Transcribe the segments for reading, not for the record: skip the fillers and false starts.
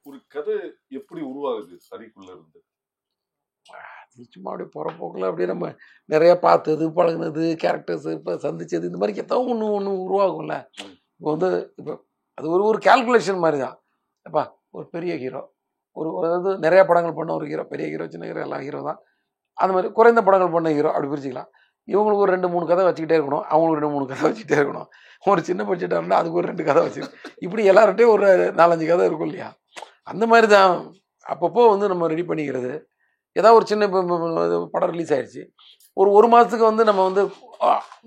ஒரு கதை எப்படி உருவாகுது ஹரிக்குள்ள இருந்து? சும்மா அப்படியே போகிற போக்கில் அப்படியே நம்ம நிறைய பார்த்தது பழகுனது கேரக்டர்ஸ் இப்போ சந்திச்சது இந்த மாதிரி ஏதோ ஒன்று உருவாகும்ல. இப்போ வந்து இப்போ அது ஒரு ஒரு கால்குலேஷன் மாதிரி தான். அப்பா ஒரு பெரிய ஹீரோ, அதாவது நிறைய படங்கள் பண்ண ஒரு ஹீரோ, பெரிய ஹீரோ சின்ன ஹீரோ எல்லாம் ஹீரோ தான். அந்த மாதிரி குறைந்த படங்கள் பண்ண ஹீரோ அப்படி பிரிச்சுக்கலாம். இவங்களுக்கு ஒரு 2-3 கதை வச்சுக்கிட்டே இருக்கணும், அவங்களுக்கு 2-3 கதை வச்சுக்கிட்டே இருக்கணும். ஒரு சின்ன பட்ஜெட்டாக இருந்தால் அதுக்கு ஒரு 2 கதை வச்சு இப்படி எல்லார்ட்டையும் ஒரு 4-5 கதை இருக்கும் இல்லையா? அந்த மாதிரி தான் அப்பப்போ வந்து நம்ம ரெடி பண்ணிக்கிறது. ஏதாவது ஒரு சின்ன படம் ரிலீஸ் ஆயிடுச்சு, ஒரு மாதத்துக்கு வந்து நம்ம வந்து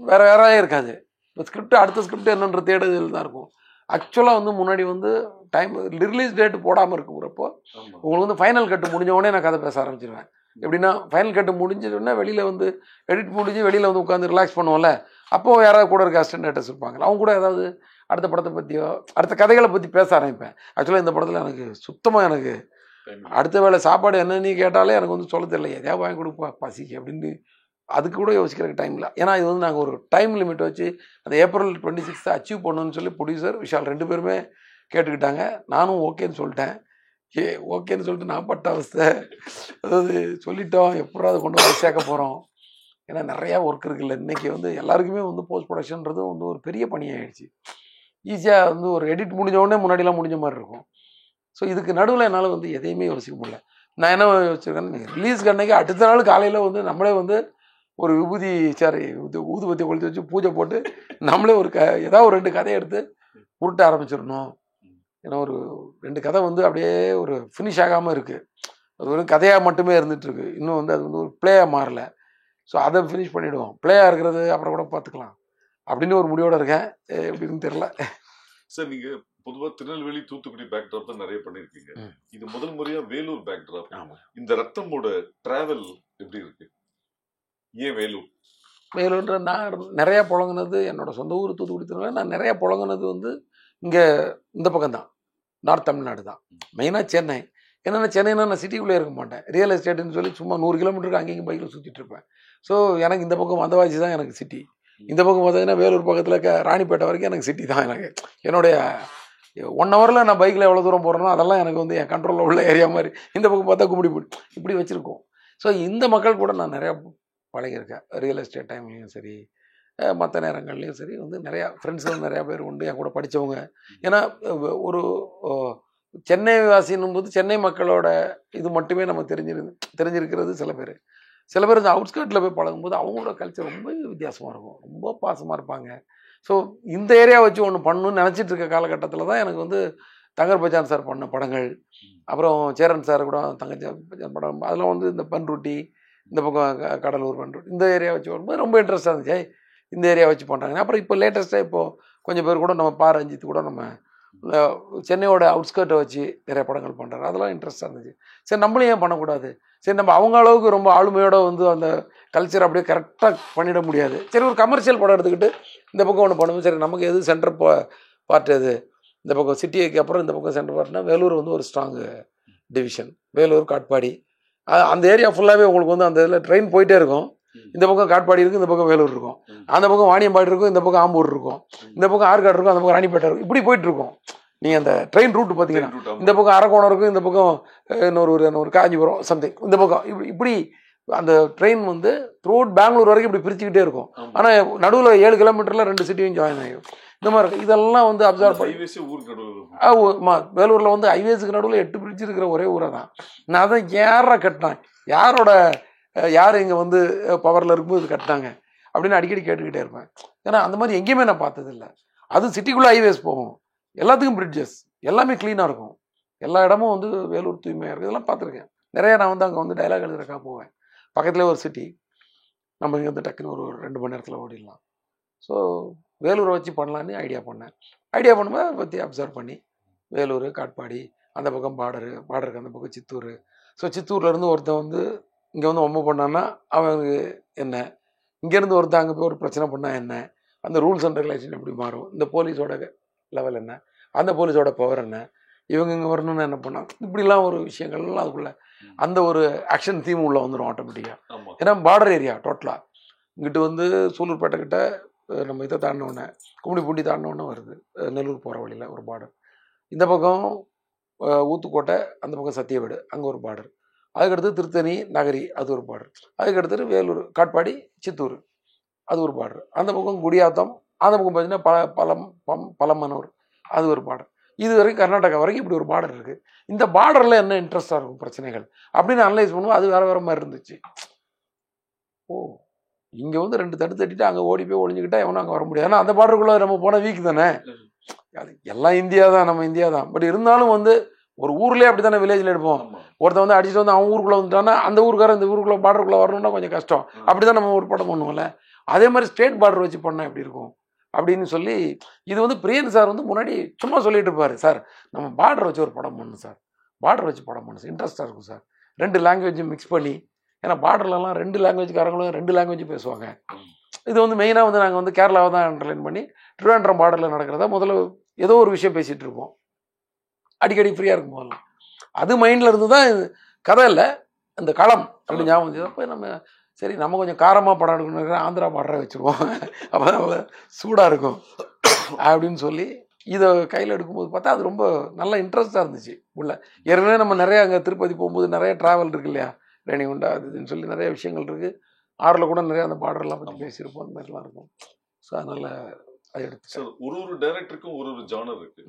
வேறு வேறாவே இருக்காது. இப்போ ஸ்கிரிப்ட் அடுத்த ஸ்கிரிப்ட் என்னன்ற தேடுதல் தான் இருக்கும். ஆக்சுவலாக வந்து முன்னாடி வந்து டைம் ரிலீஸ் டேட்டு போடாமல் இருக்கிறப்போ உங்களுக்கு வந்து ஃபைனல் கட்டு முடிஞ்ச உடனே நான் கதை பேச ஆரம்பிச்சிருவேன். எப்படின்னா ஃபைனல் கட்டு முடிஞ்சதுன்னா வெளியில் வந்து எடிட் முடிஞ்சு வெளியில் வந்து உட்காந்து ரிலாக்ஸ் பண்ணுவோம்ல, அப்போது யாராவது கூட இருக்க அசிஸ்டன்ட் ரைட்டர்ஸ் இருப்பாங்க, அவங்க கூட ஏதாவது அடுத்த படத்தை பற்றியோ அடுத்த கதைகளை பற்றி பேச ஆரம்பிப்பேன். ஆக்சுவலாக இந்த படத்தில் எனக்கு சுத்தமாக எனக்கு அடுத்த வேளை சாப்பாடு என்னன்னு கேட்டாலே எனக்கு வந்து சொல்ல தெரியல, எதையாவது வாங்கி கொடுப்பா பசிக்கு அப்படின்னு அதுக்கு கூட யோசிக்கிறதுக்கு டைம் இல்லை. ஏன்னா இது வந்து நாங்கள் ஒரு டைம் லிமிட் வச்சு அந்த April 26 அச்சீவ் பண்ணணும்னு சொல்லி ப்ரொடியூசர் விஷால் 2 பேருமே கேட்டுக்கிட்டாங்க. நானும் ஓகேன்னு சொல்லிட்டேன். ஓகேன்னு சொல்லிட்டு நான் பட்ட அவஸ்தை, அதாவது சொல்லிட்டோம் எப்படா அதை கொண்டு வந்து சேர்க்க போகிறோம். ஏன்னா நிறையா ஒர்க் இருக்குல்ல. இன்றைக்கி வந்து எல்லாருக்குமே வந்து போஸ்ட் ப்ரொடக்ஷன்றது வந்து ஒரு பெரிய பணியாகிடுச்சு. ஈஸியாக வந்து ஒரு எடிட் முடிஞ்ச உடனே முன்னாடிலாம் முடிஞ்ச மாதிரி இருக்கும். ஸோ இதுக்கு நடுவில் என்னால் வந்து எதையுமே யோசிக்க முடியல. நான் என்ன யோசிச்சிருக்கேன்னு, ரிலீஸ்க்கு அன்றைக்கி அடுத்த நாள் காலையில் வந்து நம்மளே வந்து ஒரு விபூதி ஊதுபத்தியை கொளுத்தி வச்சு பூஜை போட்டு நம்மளே ஒரு ஏதாவது ஒரு 2 கதையை எடுத்து உருட்ட ஆரம்பிச்சிடணும். ஏன்னா ஒரு 2 கதை வந்து அப்படியே ஒரு ஃபினிஷ் ஆகாமல் இருக்குது. அது ஒரு கதையாக மட்டுமே இருந்துகிட்ருக்கு. இன்னும் வந்து அது வந்து ஒரு பிளேயாக மாறல. ஸோ அதை ஃபினிஷ் பண்ணிவிடுவோம். பிளேயாக இருக்கிறது அப்புறம் கூட பார்த்துக்கலாம் அப்படின்னு ஒரு முடிவோடு இருக்கேன். எப்படின்னு தெரில. சார் நீங்கள் பொதுவாக திருநெல்வேலி தூத்துக்குடி பேக்ட்ராப் தான் நிறைய பண்ணியிருக்கீங்க. இது முதல் முறையாக வேலூர் பேக்ட்ராப். இந்த ரத்தமோட டிராவல் எப்படி இருக்கு? ஏன் வேலூர்? வேலூர்ன்ற நான் நிறையா புழங்கினது என்னோட சொந்த ஊர் தூத்துக்குடி திருநெல்வேலி. நான் நிறையா புழங்கினது வந்து இங்கே இந்த பக்கம் தான், நார்த் தமிழ்நாடு தான், மெயினாக சென்னை. என்னென்னா சென்னைனா நான் சிட்டிக்குள்ளே இருக்க மாட்டேன். ரியல் எஸ்டேட்டுன்னு சொல்லி சும்மா 100 கிலோமீட்டருக்கு அங்கேயும் பைக்கில் சுற்றிட்டு இருப்பேன். ஸோ எனக்கு இந்த பக்கம் வந்தவாசி தான் எனக்கு சிட்டி. இந்த பக்கம் பார்த்தீங்கன்னா வேலூர் பக்கத்தில் ராணிப்பேட்டை வரைக்கும் எனக்கு சிட்டி தான். எனக்கு என்னுடைய 1 ஹவரில் நான் பைக்கில் எவ்வளோ தூரம் போகிறேனோ அதெல்லாம் எனக்கு வந்து என் கண்ட்ரோலில் உள்ள ஏரியா மாதிரி. இந்த பக்கம் பார்த்தா கும்பிடி இப்படி வச்சுருக்கோம். ஸோ இந்த மக்கள் கூட நான் நிறையா பழகியிருக்கேன். ரியல் எஸ்டேட் டைம்லேயும் சரி, மற்ற நேரங்கள்லேயும் சரி வந்து நிறையா ஃப்ரெண்ட்ஸும் நிறையா பேர் உண்டு என் கூட படித்தவங்க. ஏன்னா ஒரு சென்னை வாசின்னும் போது சென்னை மக்களோட இது மட்டுமே நம்ம தெரிஞ்சிருக்கிறது சில பேர் இந்த அவுட்ஸ்கர்ட்டில் போய் பழகும்போது அவங்களோட கல்ச்சர் ரொம்ப வித்தியாசமாக இருக்கும், ரொம்ப பாசமாக இருப்பாங்க. ஸோ இந்த ஏரியா வச்சு ஒன்று பண்ணணும்னு நினச்சிட்டு இருக்க காலகட்டத்தில் தான் எனக்கு வந்து தங்கர் பச்சான் சார் பண்ண படங்கள், அப்புறம் சேரன் சார் கூட தங்கச்சான் படம், அதெல்லாம் வந்து இந்த பன்ருட்டி, இந்த பக்கம் கடலூர் பன்ருட்டி, இந்த ஏரியா வச்சு வரும்போது ரொம்ப இன்ட்ரெஸ்ட்டாக இருந்துச்சு. இந்த ஏரியா வச்சு பண்ணுறாங்க. அப்புறம் இப்போ லேட்டஸ்ட்டாக இப்போது கொஞ்சம் பேர் கூட நம்ம ரஞ்சித் கூட நம்ம சென்னையோட அவுட்ஸ்கர்ட்டை வச்சு நிறைய படங்கள் பண்ணுறாரு. அதெல்லாம் இன்ட்ரெஸ்ட்டாக இருந்துச்சு. சரி நம்மளும் ஏன் பண்ணக்கூடாது? சரி நம்ம அவங்க அளவுக்கு ரொம்ப ஆளுமையோடு வந்து அந்த கல்ச்சர் அப்படியே கரெக்டாக பண்ணிட முடியாது. சரி ஒரு கமர்ஷியல் படம் எடுத்துக்கிட்டு இந்த பக்கம் ஒன்று பண்ணுவோம். சரி நமக்கு எது சென்டர் பார்ட் எது? இந்த பக்கம் சிட்டிக்கு அப்புறம் இந்த பக்கம் சென்டர் பார்ட்னா வேலூர் வந்து ஒரு ஸ்ட்ராங்கு டிவிஷன். வேலூர், காட்பாடி, அந்த ஏரியா ஃபுல்லாகவே உங்களுக்கு வந்து அந்த இதில் ட்ரெயின் போயிட்டே இருக்கும். இந்த பக்கம் காட்பாடி இருக்குது, இந்த பக்கம் வேலூர் இருக்கும், அந்த பக்கம் வாணியம்பாடி இருக்கும், இந்த பக்கம் ஆம்பூர் இருக்கும், இந்த பக்கம் ஆற்காடு இருக்கும், அந்த பக்கம் ராணிப்பேட்டை இருக்கும். இப்படி போயிட்டுருக்கோம். நீங்கள் அந்த ட்ரெயின் ரூட் பார்த்தீங்கன்னா இந்த பக்கம் அரக்கோணம் இருக்கும், இந்த பக்கம் இன்னொரு காஞ்சிபுரம் சம்திங், இந்த பக்கம் இப்படி அந்த ட்ரெயின் வந்து த்ரூஅவுட் பெங்களூர் வரைக்கும் இப்படி பிரிச்சுக்கிட்டே இருக்கும். ஆனால் நடுவில் 7 கிலோமீட்டரில் 2 சிட்டியும் ஜாயின் ஆகிடும். இந்த மாதிரி இருக்கும். இதெல்லாம் வந்து அப்சர்வ் பண்ணி வேலூரில் வந்து ஹைவேஸுக்கு நடுவில் 8 பிரிட்ஜ் இருக்கிற ஒரே ஊரை தான். நான் அதான் யாரா கட்டினேன், யார் இங்கே வந்து பவரில் இருக்கும்போது இது கட்டினாங்க அப்படின்னு அடிக்கடி கேட்டுக்கிட்டே இருப்பேன். ஏன்னா அந்த மாதிரி எங்கேயுமே நான் பார்த்ததில்லை. அதுவும் சிட்டிக்குள்ளே ஹைவேஸ் போகும், எல்லாத்துக்கும் பிரிட்ஜஸ், எல்லாமே க்ளீனாக இருக்கும், எல்லா இடமும் வந்து வேலூர் தூய்மையாக இருக்குது. இதெல்லாம் பார்த்துருக்கேன் நிறையா. நான் வந்து அங்கே வந்து டைலாக் எழுதுறக்கா போவேன். பக்கத்துலேயே ஒரு சிட்டி, நம்ம இங்கே வந்து டக்குன்னு ஒரு 2 மணி நேரத்தில் ஓடிடலாம். ஸோ வேலூரை வச்சு பண்ணலான்னு ஐடியா பண்ணும்போது அதை பற்றி அப்சர்வ் பண்ணி வேலூர், காட்பாடி, அந்த பக்கம் பார்டருக்கு அந்த பக்கம் சித்தூர். ஸோ சித்தூர்லேருந்து ஒருத்தன் வந்து இங்கே வந்து ஒம்பு பண்ணான்னா அவனுக்கு என்ன, இங்கேருந்து ஒருத்தன் அங்கே போய் ஒரு பிரச்சனை பண்ணால் என்ன, அந்த ரூல்ஸ் அண்ட் ரெகுலேஷன் எப்படி மாறும், இந்த போலீஸோட லெவல் என்ன, அந்த போலீஸோட பவர் என்ன, இவங்க இங்கே வரணும்னு என்ன பண்ணாங்க, இப்படிலாம் ஒரு விஷயங்கள்லாம் அதுக்குள்ளே அந்த ஒரு ஆக்ஷன் தீம் உள்ளே வந்துடும் ஆட்டோமேட்டிக்காக. ஏன்னா பார்டர் ஏரியா டோட்டலாக இங்கிட்டு வந்து சூலூர்பேட்டை கிட்ட நம்ம இதை தாண்டினோடனே கும்மிடிப்பூண்டி தாண்டினோடனே வருது நெல்லூர் போகிற வழியில் ஒரு பார்டர். இந்த பக்கம் ஊத்துக்கோட்டை, அந்த பக்கம் சத்தியவேடு, அங்கே ஒரு பார்டர். அதுக்கடுத்து திருத்தணி, நகரி, அது ஒரு பார்டர். அதுக்கடுத்து வேலூர், காட்பாடி, சித்தூர், அது ஒரு பார்டர். அந்த பக்கம் குடியாத்தம், அந்த பக்கம் பார்த்தீங்கன்னா பலமனூர், அது ஒரு பார்டர். இது வரைக்கும் கர்நாடகா வரைக்கும் இப்படி ஒரு பார்டர் இருக்குது. இந்த பார்டரில் என்ன இன்ட்ரெஸ்டாக இருக்கும் பிரச்சனைகள் அப்படின்னு அனலைஸ் பண்ணுவோம். அது வேறு வேறு மாதிரி இருந்துச்சு. ஓ, இங்கே வந்து 2 தட்டு தட்டிட்டு அங்கே ஓடி போய் ஒழிஞ்சுக்கிட்டா எவனும் அங்கே வர முடியாது. ஏன்னா அந்த பார்டருக்குள்ளே நம்ம போனால் வீக் தானே. அது எல்லாம் இந்தியா தான், நம்ம இந்தியா தான். பட் இருந்தாலும் வந்து ஒரு ஊர்லேயே அப்படி தானே வில்லேஜில் எடுப்போம். ஒருத்தன் வந்து அடிச்சுட்டு வந்து அவன் ஊருக்குள்ளே வந்துட்டான்னா அந்த ஊருக்காரன் இந்த ஊருக்குள்ளே பார்டருக்குள்ளே வரணும்னா கொஞ்சம் கஷ்டம். அப்படி தான் நம்ம ஒரு படம் பண்ணுவோம்ல. அதே மாதிரி ஸ்டேட் பார்டர் வச்சு பண்ணால் எப்படி இருக்கும் அப்படின்னு சொல்லி, இது வந்து பிரியன் சார் வந்து முன்னாடி சும்மா சொல்லிட்டு இருப்பார், சார் நம்ம பார்டர் வச்சு ஒரு படம் பண்ணணும் சார், பார்டர் வச்சு படம் பண்ணணும் சார், இன்ட்ரெஸ்டாக இருக்கும் சார், 2 லாங்குவேஜும் மிக்ஸ் பண்ணி. ஏன்னா பார்டர்லலாம் 2 லாங்குவேஜ்காரங்களும் 2 லாங்குவேஜ் பேசுவாங்க. இது வந்து மெயினாக வந்து நாங்கள் வந்து கேரளாவை தான் அண்டர்லைன் பண்ணி திருவேண்டரம் பார்டரில் நடக்கிறதா முதல்ல ஏதோ ஒரு விஷயம் பேசிகிட்டு இருப்போம். அடிக்கடி ஃப்ரீயாக இருக்கும் போதெல்லாம் அது மைண்டில் இருந்து தான் கதை இல்லை, இந்த களம் அப்படி ஞாபகம் வச்சு. அப்போ நம்ம சரி நம்ம கொஞ்சம் காரமாக படம் எடுக்கணும், ஆந்திரா பார்டரை வச்சுருவோம், அப்போ நம்ம சூடாக இருக்கும் அப்படின்னு சொல்லி இதை கையில் எடுக்கும்போது பார்த்தா அது ரொம்ப நல்ல இன்ட்ரெஸ்டாக இருந்துச்சு உள்ள. ஏற்கனவே நம்ம நிறையா அங்கே திருப்பதி போகும்போது நிறைய ட்ராவல் இருக்கு இல்லையா, ரேணிகுண்டா அதுன்னு சொல்லி நிறைய விஷயங்கள் இருக்குது. ஆறில் கூட நிறைய அந்த பார்டர்லாம் பற்றி பேசியிருப்போம், அந்த மாதிரிலாம் இருக்கும். ஸோ அதனால் அதை எடுத்து சார் ஒரு டைரக்டருக்கும் ஒரு ஜானர் இருக்கு.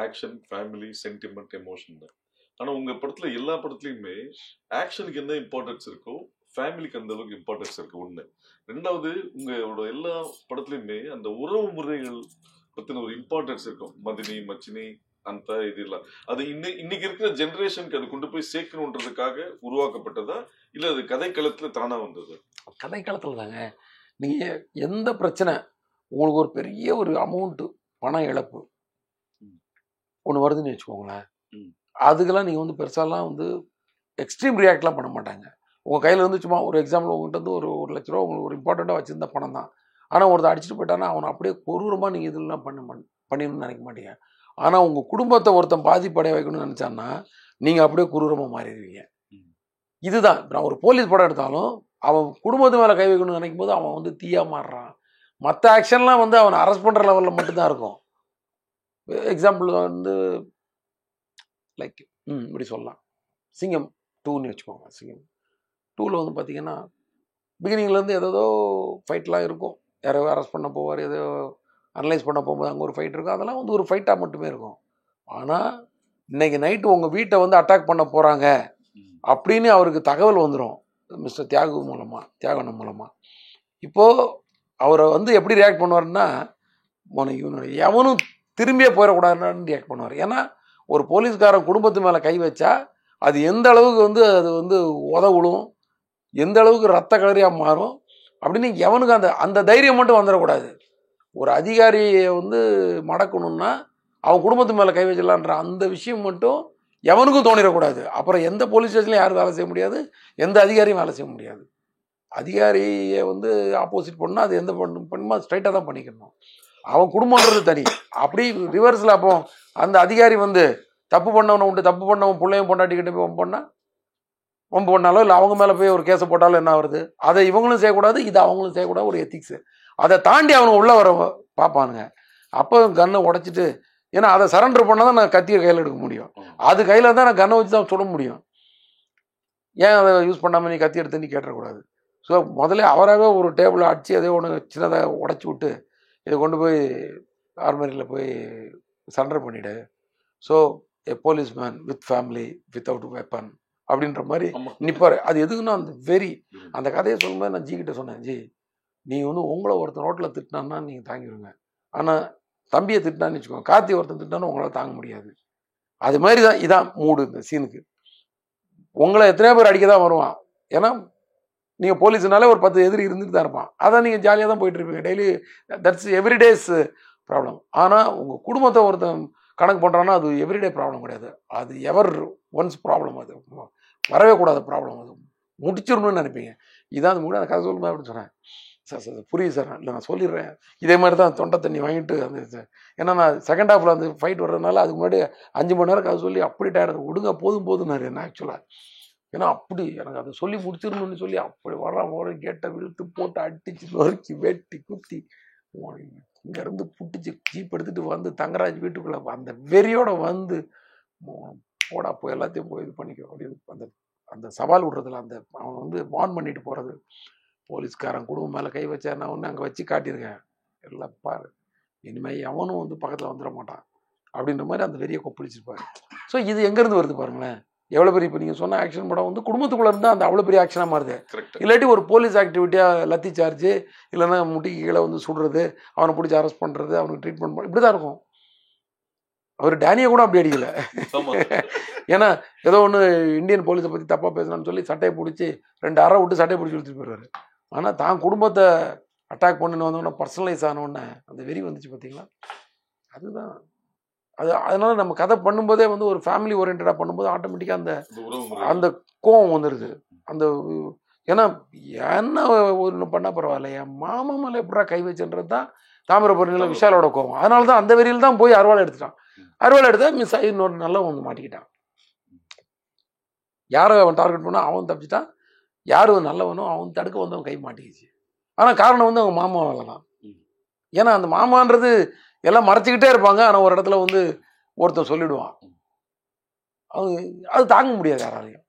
ஆக்ஷன், ஃபேமிலி, சென்டிமெண்ட், எமோஷன் தான். ஆனால் உங்கள் படத்தில் எல்லா படத்துலையுமே ஆக்ஷனுக்கு என்ன இம்பார்ட்டன்ஸ் இருக்கோ ஃபேமிலிக்கு அந்த அளவுக்கு இம்பார்ட்டன்ஸ் இருக்கு. ஒன்று. 2வது, உங்களோட எல்லா படத்துலையுமே அந்த உறவு முறைகள் பற்றின ஒரு இம்பார்ட்டன்ஸ் இருக்கும். மதினி, மச்சினி, அந்த இது இல்லை. அது இன்னைக்கு இருக்கிற ஜென்ரேஷனுக்கு அது கொண்டு போய் சேர்க்கணுன்றதுக்காக உருவாக்கப்பட்டதா இல்லை அது கதைக்களத்தில் தானாக வந்தது? கதைக்களத்தில் தாங்க. நீங்கள் எந்த பிரச்சனை உங்களுக்கு ஒரு பெரிய ஒரு அமௌண்ட்டு பண இழப்பு ஒன்று வருதுன்னு வச்சுக்கோங்களேன், அதுக்கெல்லாம் நீங்கள் வந்து பெருசாலாம் வந்து எக்ஸ்ட்ரீம் ரியாக்ட்லாம் பண்ண மாட்டாங்க. உங்கள் கையில் வந்து சும்மா ஒரு எக்ஸாம்பிள் உங்கள்கிட்ட வந்து ஒரு 1 லட்ச ரூபா உங்களுக்கு ஒரு இம்பார்ட்டண்ட்டாக வச்சுருந்த பணம் தான். ஆனால் ஒருத்தர் அடிச்சுட்டு போயிட்டானா அவனை அப்படியே கொடூரமாக நீங்கள் இதெல்லாம் பண்ணிடணும்னு நினைக்க மாட்டீங்க. ஆனால் உங்கள் குடும்பத்தை ஒருத்தன் பாதிப்படைய வைக்கணும்னு நினச்சான்னா நீங்கள் அப்படியே கொடூரமாக மாறிடுவீங்க. இதுதான் நான் ஒரு போலீஸ் படம் எடுத்தாலும் அவன் குடும்பத்து மேலே கை வைக்கணும்னு நினைக்கும் போது அவன் வந்து தீயா மாறுறான். மற்ற ஆக்ஷன்லாம் வந்து அவனை அரெஸ்ட் பண்ணுற லெவலில் மட்டும்தான் இருக்கும். எக்ஸாம்பிள் வந்து லைக் இப்படி சொல்லலாம், சிங்கம் 2ன்னு வச்சுக்கோங்க. சிங்கம் 2ல் வந்து பார்த்தீங்கன்னா பிகினிங்லேருந்து ஏதோ ஃபைட்லாம் இருக்கும். யாரோ அரெஸ்ட் பண்ண போவார், ஏதோ அனலைஸ் பண்ண போகும்போது அங்கே ஒரு ஃபைட் இருக்கும். அதெல்லாம் வந்து ஒரு ஃபைட்டாக மட்டுமே இருக்கும். ஆனால் இன்னைக்கு நைட்டு உங்கள் வீட்டை வந்து அட்டாக் பண்ண போகிறாங்க அப்படின்னு அவருக்கு தகவல் வந்துடும் மிஸ்டர் தியாகவனம் மூலமாக. இப்போது அவரை வந்து எப்படி ரியாக்ட் பண்ணுவார்னா, எவனும் திரும்பியே போயிடக்கூடாதுன்னு ரியாக்ட் பண்ணுவார். ஏன்னா ஒரு போலீஸ்காரன் குடும்பத்து மேலே கை வச்சா அது எந்த அளவுக்கு வந்து அது வந்து உதவுடும், எந்த அளவுக்கு ரத்த கலரியாக மாறும் அப்படின்னு எவனுக்கு அந்த தைரியம் மட்டும் வந்துடக்கூடாது. ஒரு அதிகாரியை வந்து மடக்கணும்னா அவன் குடும்பத்து மேலே கை வச்சிடலான்ற அந்த விஷயம் மட்டும் எவனுக்கும் தோணிடக்கூடாது. அப்புறம் எந்த போலீஸ் ஸ்டேஷன்லையும் யாரும் வேலை செய்ய முடியாது, எந்த அதிகாரியும் வேலை செய்ய முடியாது. அதிகாரியை வந்து ஆப்போசிட் பண்ணால் அது எந்த பண்ணுமா ஸ்ட்ரைட்டாக தான் பண்ணிக்கணும். அவன் குடும்பன்றது தனி. அப்படி ரிவர்ஸில் அப்போ அந்த அதிகாரி வந்து தப்பு பண்ணவனை உண்டு, தப்பு பண்ணவன் பிள்ளையும் பொண்டாட்டிக்கிட்ட போய் வம்பு பண்ணாலோ இல்லை அவங்க மேலே போய் ஒரு கேஸை போட்டாலும் என்ன வருது, அதை இவங்களும் செய்யக்கூடாது, இதை அவங்களும் செய்யக்கூடாது, ஒரு எத்திக்ஸு. அதை தாண்டி அவனுங்க உள்ளே வர பார்ப்பானுங்க. அப்போ கன்னை உடைச்சிட்டு, ஏன்னா அதை சரண்டர் பண்ணால் தான் நான் கத்தியை கையில் எடுக்க முடியும். அது கையில் தான் நான் கன்னை வச்சு தான் சுட முடியும். ஏன் அதை யூஸ் பண்ணாமல் நீ கத்தி எடுத்து நீ கேட்டக்கூடாது. ஸோ முதல்ல அவராகவே ஒரு டேபிளை அடித்து அதே ஒன்று சின்னதாக உடச்சி விட்டு இதை கொண்டு போய் ஆர்மரியில் போய் சரண்டர் பண்ணிவிடு. So a policeman with family without weapon அப்படின்ற மாதிரி நிற்பார். அது எதுக்குன்னா அந்த வெறி. அந்த கதையை சொல்லும்போது நான் ஜிகிட்ட சொன்னேன், ஜி நீங்கள் வந்து உங்களை ஒருத்தர் ரோட்டில் திட்டினான்னா நீங்கள் தாங்கிடுங்க, ஆனால் தம்பியை திட்டினான்னு வச்சுக்கோங்க, கார்த்தி ஒருத்தன் திட்டினான்னு உங்களால் தாங்க முடியாது. அது மாதிரி தான் இதான் மூடு இந்த சீனுக்கு. உங்களை எத்தனையோ பேர் அடிக்க தான் வருவான். ஏன்னா நீங்கள் போலீஸ்னாலே ஒரு 10 எதிரி இருந்துட்டு தான் இருப்பான். அதான் நீங்கள் ஜாலியாக தான் போயிட்டு இருப்பீங்க டெய்லி. That's everyday's problem. ஆனால் உங்கள் குடும்பத்தை ஒருத்தன் கணக்கு பண்ணுறான்னா அது எவ்ரிடே ப்ராப்ளம் கிடையாது. அது எவர் ஒன்ஸ் ப்ராப்ளம். அது வரவே கூடாத ப்ராப்ளம். அது முடிச்சிடணும்னு நினைப்பீங்க. இதான் அது முன்னாடி அந்த கதை சொல்லுமா அப்படின்னு சொன்னேன். சார் புரியுது சார், இல்லை நான் சொல்லிடுறேன். இதே மாதிரி தான் தொண்டை தண்ணி வாங்கிட்டு அந்த ஏன்னா நான் செகண்ட் ஹாஃபில் அந்த ஃபைட் வர்றதுனால அதுக்கு முன்னாடி 5 மணி நேரம் கதை சொல்லி அப்படி டயர்டு விடுங்க போதும்னாரு என்ன ஆக்சுவலாக. ஏன்னா அப்படி எனக்கு அதை சொல்லி முடிச்சிடணும்னு சொல்லி அப்படி வர கேட்டை விழுத்து போட்டு அடிச்சு நொறுக்கி வெட்டி குத்தி இங்கேருந்து புட்டிச்சு ஜீப் எடுத்துகிட்டு வந்து தங்கராஜ் வீட்டுக்குள்ளே அந்த வெறியோட வந்து போடா போய் எல்லாத்தையும் போய் இது பண்ணிக்கோ அப்படின்னு அந்த அந்த சவால் விடுறதுல அந்த அவன் வந்து வார்ன் பண்ணிட்டு போகிறது. போலீஸ்காரன் குடும்பம் மேலே கை வச்சா நான் ஒன்று அங்கே வச்சு காட்டியிருக்கேன், எல்லாம் பாரு இனிமேல் எவனும் வந்து பக்கத்தில் வந்துட மாட்டான் அப்படின்ற மாதிரி அந்த வெறியை கொப்பளிச்சிருப்பாரு. ஸோ இது எங்கேருந்து வருது பாருங்களேன், எவ்வளோ பெரிய இப்போ நீங்கள் சொன்ன ஆக்ஷன் படம் வந்து குடும்பத்துக்குள்ளே இருந்தால் அந்த அவ்வளோ பெரிய ஆக்ஷனாக மாறுது. இல்லாட்டி ஒரு போலீஸ் ஆக்டிவிட்டியாக லத்தி சார்ஜ் இல்லைன்னா முட்டிக்கு கீழே வந்து சுடுறது, அவனை பிடிச்சி அரெஸ்ட் பண்ணுறது, அவனுக்கு ட்ரீட்மெண்ட் பண்ண இப்படி தான் இருக்கும். அவர் டேனியை கூட அப்படி அடிக்கலை. ஏன்னா ஏதோ ஒன்று இந்தியன் போலீஸை பற்றி தப்பாக பேசணும்னு சொல்லி சட்டையை பிடிச்சி 2 அறை விட்டு சட்டையை பிடிச்சி இழுத்துட்டு போயிடுவார். ஆனால் தான் குடும்பத்தை அட்டாக் பண்ணின்னு வந்தோடனே பர்சனலைஸ் ஆனோடனே அந்த வெறி வந்துச்சு பார்த்தீங்களா, அதுதான் அது. அதனால நம்ம கதை பண்ணும்போதே வந்து ஒரு ஃபேமிலி ஓரியன்டாக பண்ணும்போது ஆட்டோமேட்டிக்காக அந்த அந்த கோவம் வந்துடுது. அந்த ஏன்னா என்ன ஒன்று பண்ணால் பரவாயில்ல, என் மாமா மேலே எப்படா கை வச்சுன்றது தான் தாமிரபரணியில் விஷாலோட கோவம். அதனால தான் அந்த வெறியில் தான் போய் அருவாள் எடுத்துட்டான். அருவாள் எடுத்தா மிஸ் ஆகி இன்னொரு நல்ல ஒன்று மாட்டிக்கிட்டான். யாரை அவன் டார்கெட் பண்ணா அவன் தப்பிச்சிட்டான், யார் நல்லவனோ அவன் தடுக்க வந்தவன் கை மாட்டிக்கிச்சு. ஆனால் காரணம் வந்து அவங்க மாமா வேலை தான். ஏன்னா அந்த மாமான்றது எல்லாம் மறைச்சிக்கிட்டே இருப்பாங்க, ஆனால் ஒரு இடத்துல வந்து ஒருத்தன் சொல்லிடுவான், அது தாங்க முடியாது யாராலையும்.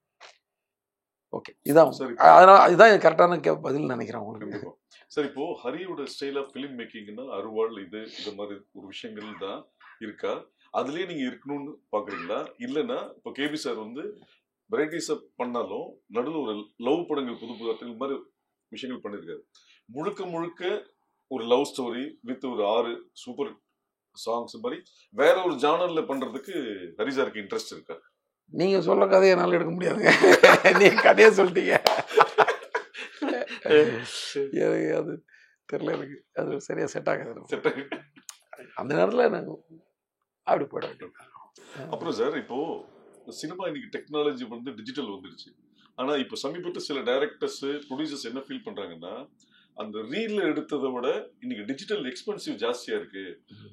ஓகே, இதான் அதனால இதுதான் கரெக்டான பதில் நினைக்கிறேன் உங்களுக்கு. சரி, இப்போ ஹரியோட ஸ்டைல் ஆஃப் ஃபிலிம் மேக்கிங்னா அருவாள் இது மாதிரி ஒரு விஷயங்கள் தான் இருக்கா, அதுலயே நீங்க இருக்கணும்னு பாக்குறீங்களா? இல்லைன்னா இப்போ கேபி சார் வந்து வெரைட்டிஸை பண்ணாலும் நடுவில் ஒரு லவ் படங்கள் புது புது மாதிரி விஷயங்கள் பண்ணியிருக்காரு. முழுக்க முழுக்க ஒரு லவ் ஸ்டோரி வித் ஒரு 6 சூப்பர் சாங்ஸ் மாதிரி வேற ஒரு ஜானர்ல பண்றதுக்கு ஹரி சாருக்கு இன்ட்ரெஸ்ட் இருக்கா? நீங்க சொல்ல கதையை என்னால் எடுக்க முடியாதுங்க. நீங்க கதையை சொல்லிட்டீங்க, அது தெரியல எனக்கு, அது சரியா செட் ஆகாது அந்த நேரத்தில் எனக்கு அப்படி போயிட வேண்டியது. அப்புறம் சார், இப்போ சினிமா இன்னைக்கு டெக்னாலஜி வந்து டிஜிட்டல் வந்துருச்சு. ஆனா இப்போ சமீபத்தில் சில டைரக்டர்ஸ் ப்ரொடியூசர்ஸ் என்ன ஃபீல் பண்றாங்கன்னா, அந்த ரீல்ல எடுத்ததை விட இன்னைக்கு டிஜிட்டல் எக்ஸ்பென்சிவ் ஜாஸ்தியா இருக்கு,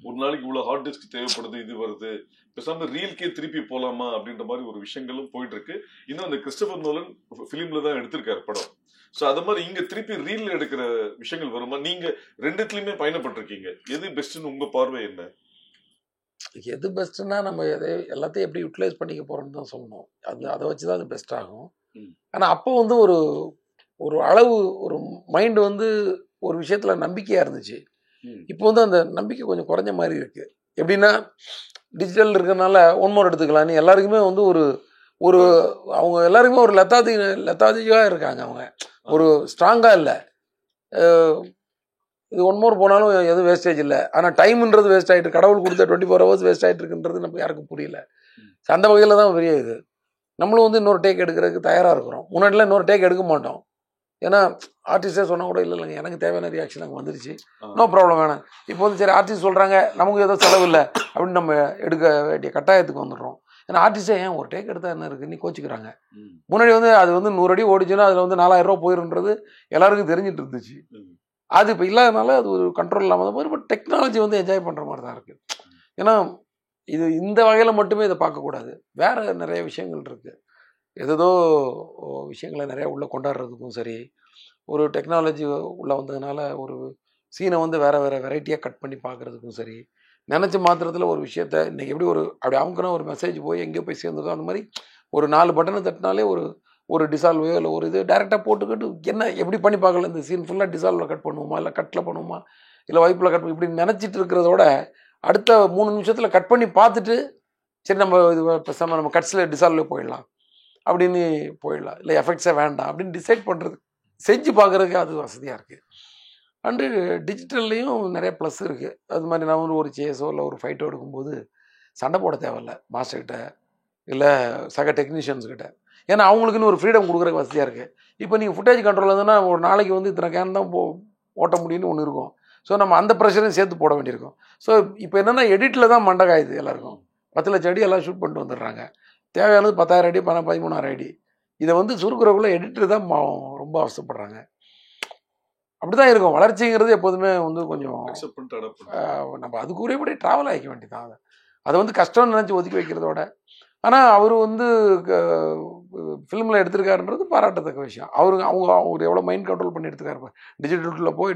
ஒரு நாளைக்கு இவ்வளவு ஹார்ட் டிஸ்க் தேவைப்படுது, இது வருது, பேசாம ரீல்கே திருப்பி போலாமா அப்படின்ற மாதிரி ஒரு விஷயங்களும் போயிட்டு இருக்கு. இன்னும் அந்த கிறிஸ்டோபர் நோலன் ஃபிலிம்ல தான் எடுத்திருக்காரு படம். ஸோ அது மாதிரி இங்க திருப்பி ரீல்ல எடுக்கிற விஷயங்கள் வருமா? நீங்க ரெண்டுத்துலயுமே பயணப்பட்டிருக்கீங்க, எது பெஸ்ட்னு உங்க பார்வை என்ன? எது பெஸ்ட்னா நம்ம எல்லாத்தையும் எப்படி யூட்டிலைஸ் பண்ணிக்க போறோம்னு தான் சொல்லணும். அதை வச்சுதான் அது பெஸ்ட் ஆகும். ஆனா அப்போ வந்து ஒரு ஒரு அளவு ஒரு மைண்ட் வந்து ஒரு விஷயத்துல நம்பிக்கையா இருந்துச்சு. இப்போ வந்து அந்த நம்பிக்கை கொஞ்சம் குறைஞ்ச மாதிரி இருக்கு. எப்படின்னா டிஜிட்டல் இருக்கிறதுனால ஒன்மோர் எடுத்துக்கலான்னு எல்லாருக்குமே வந்து ஒரு ஒரு அவங்க எல்லாருக்குமே ஒரு லெத்தாதிகா இருக்காங்க. அவங்க ஒரு ஸ்ட்ராங்கா இல்லை. இது ஒன்மோர் போனாலும் எதுவும் வேஸ்டேஜ் இல்லை, ஆனால் டைம்ன்றது வேஸ்ட் ஆகிட்டு, கடவுள் கொடுத்த 24 hours வேஸ்ட் ஆகிட்டு இருக்குன்றது நம்ம யாருக்கும் புரியல. அந்த வகையில் தான் பெரிய இது. நம்மளும் வந்து இன்னொரு டேக் எடுக்கிறதுக்கு தயாராக இருக்கிறோம். முன்னாடிலாம் இன்னொரு டேக் எடுக்க மாட்டோம். ஏன்னா ஆர்டிஸ்டே சொன்னால் கூட இல்லை இல்லைங்க எனக்கு தேவையான ரியாக்ஷன் அங்கே வந்துருச்சு, நோ ப்ராப்ளம் வேணாம். இப்போ வந்து சரி ஆர்டிஸ்ட் சொல்கிறாங்க நமக்கு ஏதோ செலவு இல்லை அப்படின்னு நம்ம எடுக்க வேண்டிய கட்டாயத்துக்கு வந்துடுறோம். ஏன்னா ஆர்டிஸ்டே ஏன் ஒரு டேக் எடுத்தால் என்ன இருக்குன்னு கோச்சிக்கிறாங்க. முன்னாடி வந்து அது வந்து 100 அடி ஓடிச்சுன்னா அதில் வந்து 4000 ரூபா போயிருன்றது எல்லாருக்கும் தெரிஞ்சிட்டு இருந்துச்சு. அது இப்போ இல்லாதனால அது ஒரு கண்ட்ரோல் இல்லாமல் தான் போய். பட் டெக்னாலஜி வந்து என்ஜாய் பண்ணுற மாதிரி தான் இருக்குது. ஏன்னா இது இந்த வகையில் மட்டுமே இதை பார்க்கக்கூடாது, வேறு நிறைய விஷயங்கள் இருக்குது. ஏதோ விஷயங்களை நிறையா உள்ளே கொண்டாடுறதுக்கும் சரி, ஒரு டெக்னாலஜி உள்ளே வந்ததுனால ஒரு சீனை வந்து வேறு வேறு வெரைட்டியாக கட் பண்ணி பார்க்குறதுக்கும் சரி, நினச்ச மாத்திரத்தில் ஒரு விஷயத்த இன்றைக்கி எப்படி ஒரு அப்படி அமுக்குனா ஒரு மெசேஜ் போய் எங்கேயோ போய் சேர்ந்துருக்கோம். அந்த மாதிரி ஒரு 4 பட்டனை தட்டினாலே ஒரு டிசால்வையோ இல்லை ஒரு இது டேரெக்டாக போட்டுக்கிட்டு என்ன எப்படி பண்ணி பார்க்கலாம், இந்த சீன் ஃபுல்லாக டிசால்வில் கட் பண்ணுவோமா இல்லை கட்டில் பண்ணுவோமா இல்லை வைப்பில் கட் இப்படி நினச்சிட்டு இருக்கிறதோட அடுத்த 3 நிமிஷத்தில் கட் பண்ணி பார்த்துட்டு சரி நம்ம இது பேசாமல் நம்ம கட்ஸில் டிசால்வில் போயிடலாம் அப்படின்னு போயிடலாம், இல்லை எஃபெக்ட்ஸே வேண்டாம் அப்படின்னு டிசைட் பண்ணுறது செஞ்சு பார்க்குறதுக்கு அது வசதியாக இருக்குது. அண்டு டிஜிட்டல்லையும் நிறைய ப்ளஸ் இருக்குது. அது மாதிரி நான் ஒரு சேஸோ இல்லை ஒரு ஃபைட்டோ எடுக்கும்போது சண்டை போட தேவையில்ல மாஸ்டர்கிட்ட இல்லை சக டெக்னீஷியன்ஸ்கிட்ட. ஏன்னா அவங்களுக்குன்னு ஒரு ஃப்ரீடம் கொடுக்குறதுக்கு வசதியாக இருக்குது. இப்போ நீங்கள் ஃபுட்டேஜ் கண்ட்ரோல் இருந்ததுன்னா ஒரு நாளைக்கு வந்து இத்தனை கேன் தான் ஓட்ட முடியும்னு ஒன்று இருக்கும். ஸோ நம்ம அந்த ப்ரெஷரையும் சேர்த்து போட வேண்டியிருக்கும். ஸோ இப்போ என்னென்னா எடிட்டில் தான் மண்டை காயுது எல்லாருக்கும். 10 லட்சம் அடி எல்லாம் ஷூட் பண்ணிட்டு வந்துடுறாங்க, தேவையானது 10,000 அடி 13,000 அடி. இதை வந்து சுருக்குறக்குள்ளே எடிட்டர் தான் ரொம்ப அவசரப்படுறாங்க. அப்படி தான் இருக்கும். வளர்ச்சிங்கிறது எப்போதுமே வந்து கொஞ்சம் நம்ம அதுக்குரியபடி ட்ராவல் ஆகிக்க வேண்டியதான். அதை வந்து கஷ்டம்னு நினச்சி ஒதுக்கி வைக்கிறதோட, ஆனால் அவர் வந்து ஃபிலிமில் எடுத்திருக்காருன்றது பாராட்டத்தக்க விஷயம். அவர் எவ்வளோ மைண்ட் கண்ட்ரோல் பண்ணி எடுத்துக்காரு.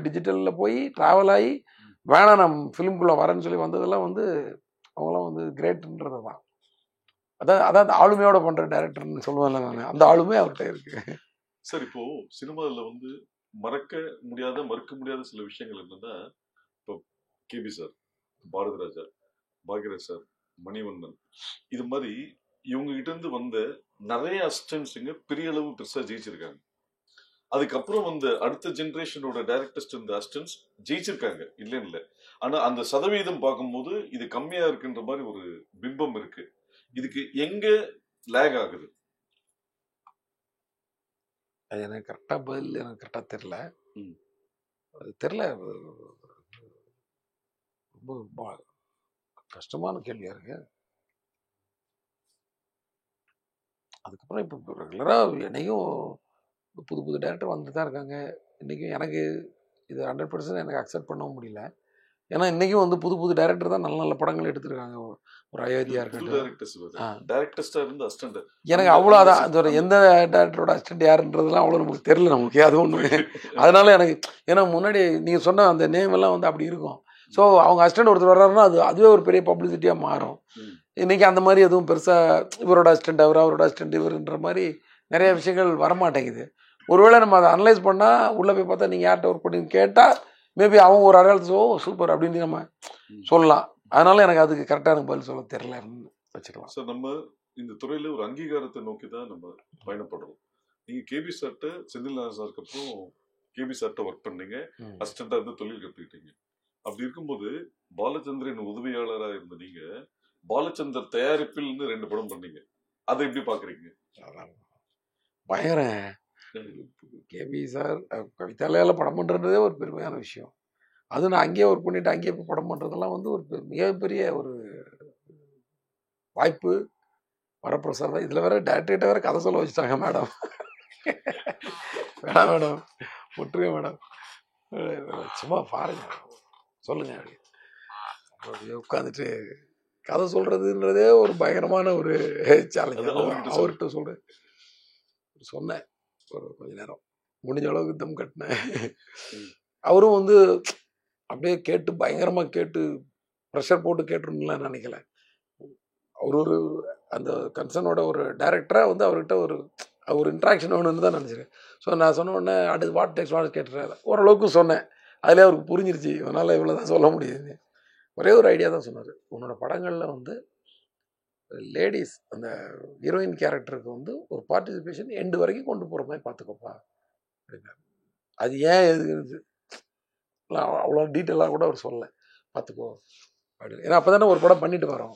டிஜிட்டலில் போய் ட்ராவல் ஆகி வேணாம் நம்ம ஃபிலிம்குள்ளே வரேன்னு சொல்லி வந்ததெல்லாம் வந்து அவங்களாம் வந்து கிரேட்டுன்றது தான். அதான் ஆளுமையோட பண்ற டைரக்டர்னு சொல்லுவேன்ல நான், அந்த ஆளுமை அவர்கிட்ட இருக்கு. சார் இப்போ சினிமாவில் வந்து மறக்க முடியாத சில விஷயங்கள் என்னன்னா, இப்போ கேபி சார், பாரதிராஜா, பாக்யராஜ் சார், மணிவண்ணன், இது மாதிரி இவங்க கிட்ட இருந்து வந்த நிறைய அசிஸ்டன்ஸுங்க பெரிய அளவு பெருசா ஜெயிச்சிருக்காங்க. அதுக்கப்புறம் வந்த அடுத்த ஜெனரேஷனோட டைரக்டர்ஸ் இருந்த அசிஸ்டன்ஸ் ஜெயிச்சிருக்காங்க, இல்லைன்னு இல்லை. ஆனா அந்த சதவீதம் பார்க்கும்போது இது கம்மியா இருக்குன்ற மாதிரி ஒரு பிம்பம் இருக்கு. இதுக்கு எங்க லேக் ஆகுது? அது எனக்கு கரெக்டா பதில் எனக்கு கரெக்டா தெரியல. அது தெரியல, ரொம்ப கஷ்டமான கேள்வியா இருக்கு. அதுக்கப்புறம் இப்போ ரெகுலரா என்னையும் புது புது டேரக்டர் வந்துட்டு தான் இருக்காங்க. இன்றைக்கும் எனக்கு இது 100% எனக்கு அக்செப்ட் பண்ணவும் முடியல. ஏன்னா இன்றைக்கும் வந்து புது புது டேரக்டர் தான் நல்ல நல்ல படங்கள் எடுத்துருக்காங்க. ஒரு அயோத்தியா இருக்கட்டும், எனக்கு அவ்வளோ அதான் எந்த டேரக்டரோட அசிஸ்டன்ட் யாருன்றதுலாம் அவ்வளோ நமக்கு தெரியல நமக்கு, அது ஒன்று. அதனால எனக்கு ஏன்னா முன்னாடி நீங்கள் சொன்ன அந்த நேம் எல்லாம் வந்து அப்படி இருக்கும். ஸோ அவங்க அசிஸ்டன்ட் ஒருத்தர் வர்றாருன்னா அதுவே ஒரு பெரிய பப்ளிசிட்டியாக மாறும். இன்றைக்கி அந்த மாதிரி எதுவும் பெருசாக இவரோட அசிஸ்டன்ட் அவரோட அசிஸ்டன்ட் இவருன்ற மாதிரி நிறைய விஷயங்கள் வரமாட்டேங்குது. ஒருவேளை நம்ம அதை அனலைஸ் பண்ணால் உள்ளே போய் பார்த்தா நீங்கள் யார்கிட்ட ஒர்க் பண்ணி கேட்டால் மேபி அவங்க ஒரு அடையாளத்து சூப்பர் அப்படின்னு நம்ம சொல்லலாம். அதனால எனக்கு அதுக்கு கரெக்டாக எனக்கு பதில் சொல்ல தெரியலன்னு வச்சுக்கலாம். சார், நம்ம இந்த துறையில் ஒரு அங்கீகாரத்தை நோக்கி தான் நம்ம பயணப்படுறோம். நீங்கள் கேபி சார்ட்ட செந்தில் சாருக்கு அப்புறம் கேபி சார்ட்ட ஒர்க் பண்ணீங்க, அசிஸ்டண்டாக இருந்து தொழில் கற்றுக்கிட்டீங்க. அப்படி இருக்கும்போது பாலச்சந்திரன் உதவியாளராக இருந்த நீங்க பாலச்சந்தர் தயாரிப்பில் 2 படம் பண்ணீங்க. அதை எப்படி பாக்குறீங்க? பயங்கர கேபி சார் கவிதாலயால படம் பண்றதே ஒரு பெருமையான விஷயம். அது நான் அங்கேயே ஒர்க் பண்ணிட்டு அங்கேயே படம் பண்றதெல்லாம் வந்து ஒரு மிகப்பெரிய ஒரு வாய்ப்பு. வரப்பிரசாதம். இதுல வேற டேரக்டர்கிட்ட வேற கதை சொல்ல வச்சுட்டாங்க மேடம். வேணாம் மேடம், விட்டுருங்க மேடம், சும்மா பாருங்க சொல்லுங்க அப்படி உட்காந்துட்டு கதை சொல்றதுன்றதே ஒரு பயங்கரமான ஒரு சேலஞ்ச். அவர்கிட்ட சொன்னேன் ஒரு கொஞ்ச நேரம், முடிஞ்ச அளவுக்கு தம் கட்டினேன். அவரும் வந்து அப்படியே கேட்டு பயங்கரமா கேட்டு ப்ரெஷர் போட்டு கேட்டுருலாம் நினைக்கல. அவர் ஒரு அந்த கன்சர்னோட ஒரு டைரக்டரா வந்து அவர்கிட்ட ஒரு இன்ட்ராக்ஷன் வேணும்னு தான் நினச்சிருக்கேன். ஸோ நான் சொன்ன உடனே அடுத்து வாட் டெக்ஸ்ட் வாட் கேட்டுறாரு. ஓரளவுக்கு சொன்னேன், அதிலே அவருக்கு புரிஞ்சிருச்சு இவனால் இவ்வளோ தான் சொல்ல முடியுது. ஒரே ஒரு ஐடியா தான் சொன்னார், உன்னோட படங்களில் வந்து லேடிஸ் அந்த ஹீரோயின் கேரக்டருக்கு வந்து ஒரு பார்ட்டிசிபேஷன் எண்டு வரைக்கும் கொண்டு போகிற மாதிரி பார்த்துக்கோப்பா அப்படின்னாரு. அது ஏன் எது அவ்வளோ டீட்டெயிலாக கூட அவர் சொல்லலை, பார்த்துக்கோ அப்படின்னு. ஏன்னா அப்போ தானே ஒரு படம் பண்ணிட்டு வரோம்.